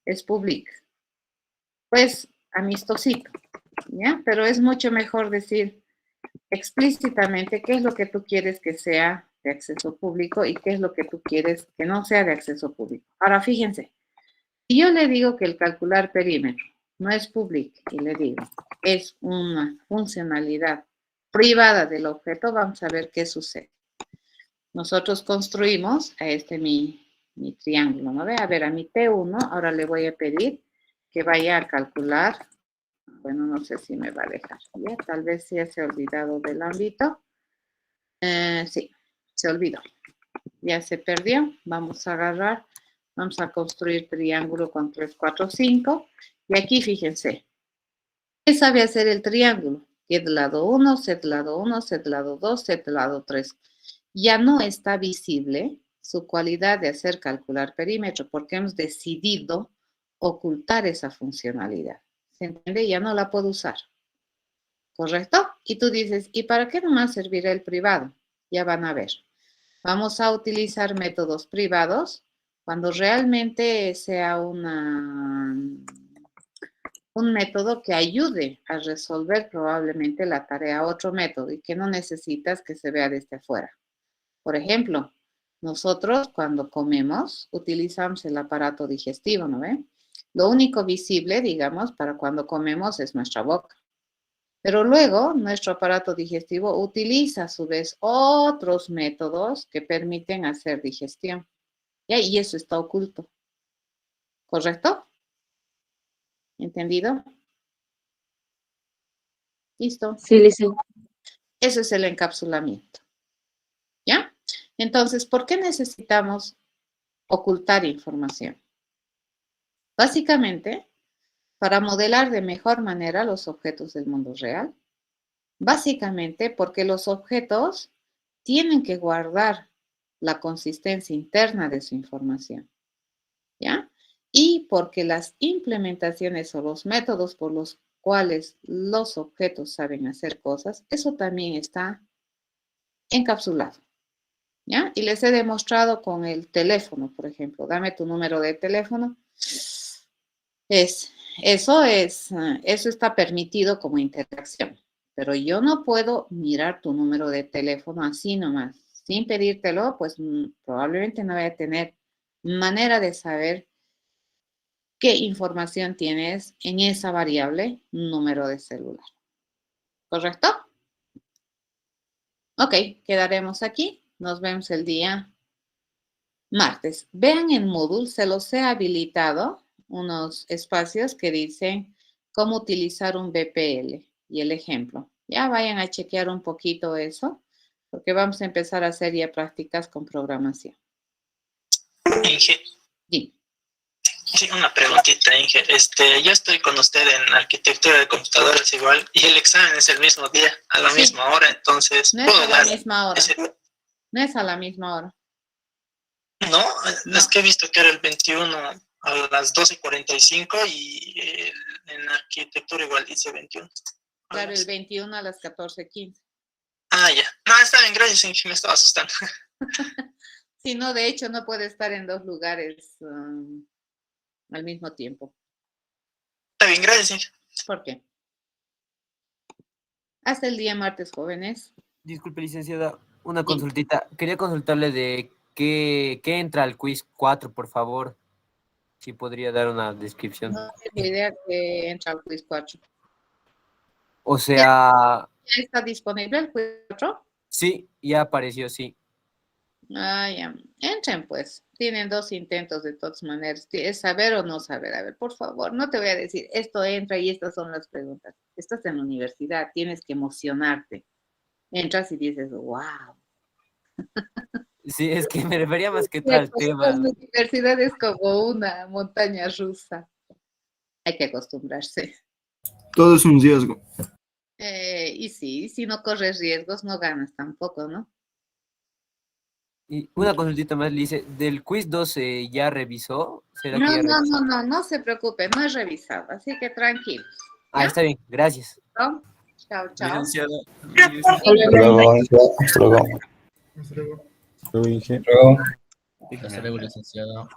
es pública. pues amistosito, ¿ya? Pero es mucho mejor decir explícitamente qué es lo que tú quieres que sea de acceso público y qué es lo que tú quieres que no sea de acceso público. Ahora, fíjense, si yo le digo que el calcular perímetro no es público y le digo es una funcionalidad privada del objeto, vamos a ver qué sucede. Nosotros construimos a mi triángulo, ¿no ve? A ver, a mi T1, ahora le voy a pedir que vaya a calcular. Bueno, no sé si me va a dejar. ¿Ya? Tal vez sí se ha olvidado del ámbito. Sí, se olvidó. Ya se perdió. Vamos a agarrar. Vamos a construir triángulo con 3, 4, 5. Y aquí fíjense. ¿Qué sabe hacer el triángulo? Z lado 1, Z lado 1, Z lado 2, Z lado 3. Ya no está visible su cualidad de hacer calcular perímetro porque hemos decidido ocultar esa funcionalidad. ¿Se entiende? Ya no la puedo usar. ¿Correcto? Y tú dices, ¿y para qué nomás servirá el privado? Ya van a ver. Vamos a utilizar métodos privados cuando realmente sea un método que ayude a resolver probablemente la tarea otro método y que no necesitas que se vea desde afuera. Por ejemplo, nosotros cuando comemos utilizamos el aparato digestivo, ¿no ve? Lo único visible, digamos, para cuando comemos es nuestra boca. Pero luego nuestro aparato digestivo utiliza a su vez otros métodos que permiten hacer digestión. ¿Ya? Y eso está oculto. ¿Correcto? ¿Entendido? ¿Listo? Sí, listo. Eso es el encapsulamiento. ¿Ya? Entonces, ¿por qué necesitamos ocultar información? Básicamente, para modelar de mejor manera los objetos del mundo real. Básicamente, porque los objetos tienen que guardar la consistencia interna de su información. ¿Ya? Y porque las implementaciones o los métodos por los cuales los objetos saben hacer cosas, eso también está encapsulado. ¿Ya? Y les he demostrado con el teléfono, por ejemplo. Dame tu número de teléfono. Eso está permitido como interacción. Pero yo no puedo mirar tu número de teléfono así nomás. Sin pedírtelo, pues probablemente no voy a tener manera de saber qué información tienes en esa variable número de celular. ¿Correcto? Ok, quedaremos aquí. Nos vemos el día martes. Vean en Moodle, se los he habilitado unos espacios que dicen cómo utilizar un BPL y el ejemplo. Ya vayan a chequear un poquito eso, porque vamos a empezar a hacer ya prácticas con programación. Inge, Dime. sí, una preguntita, Inge. Yo estoy con usted en arquitectura de computadoras igual, y el examen es el mismo día, a la misma hora, entonces... No es a la misma hora. No es a la misma hora. No, es que he visto que era el 21 a las 12:45 y en arquitectura igual dice 21. Claro, el 21 a las 14:15. Ah, ya. No, está bien, gracias, Inge, me estaba asustando. Sí, no, de hecho no puede estar en dos lugares al mismo tiempo. Está bien, gracias, Inge. ¿Por qué? Hasta el día martes, jóvenes. Disculpe, licenciada, una consultita. Quería consultarle de qué entra al quiz 4, por favor. Si podría dar una descripción. No tengo idea que entra al quiz 4. O sea... ¿Ya está disponible el quiz 4? Sí, ya apareció, sí. Ah, ya. Entren, pues. Tienen 2 intentos de todas maneras. ¿Es saber o no saber? A ver, por favor, no te voy a decir, esto entra y estas son las preguntas. Estás en la universidad, tienes que emocionarte. Entras y dices, wow. Sí, es que me refería más que todo al tema. La universidad es como una montaña rusa. Hay que acostumbrarse. Todo es un riesgo. Y sí, si no corres riesgos, no ganas tampoco, ¿no? Y una consultita más, Lice, ¿del quiz 12 ya revisó? ¿Será que ya revisó? No se preocupe, no he revisado, así que tranquilos. Ah, está bien, gracias. ¿No? Chao, chao. Licenciada. Hasta luego. Hasta luego. Hasta luego. Hasta luego, Inge. Hasta luego, licenciada.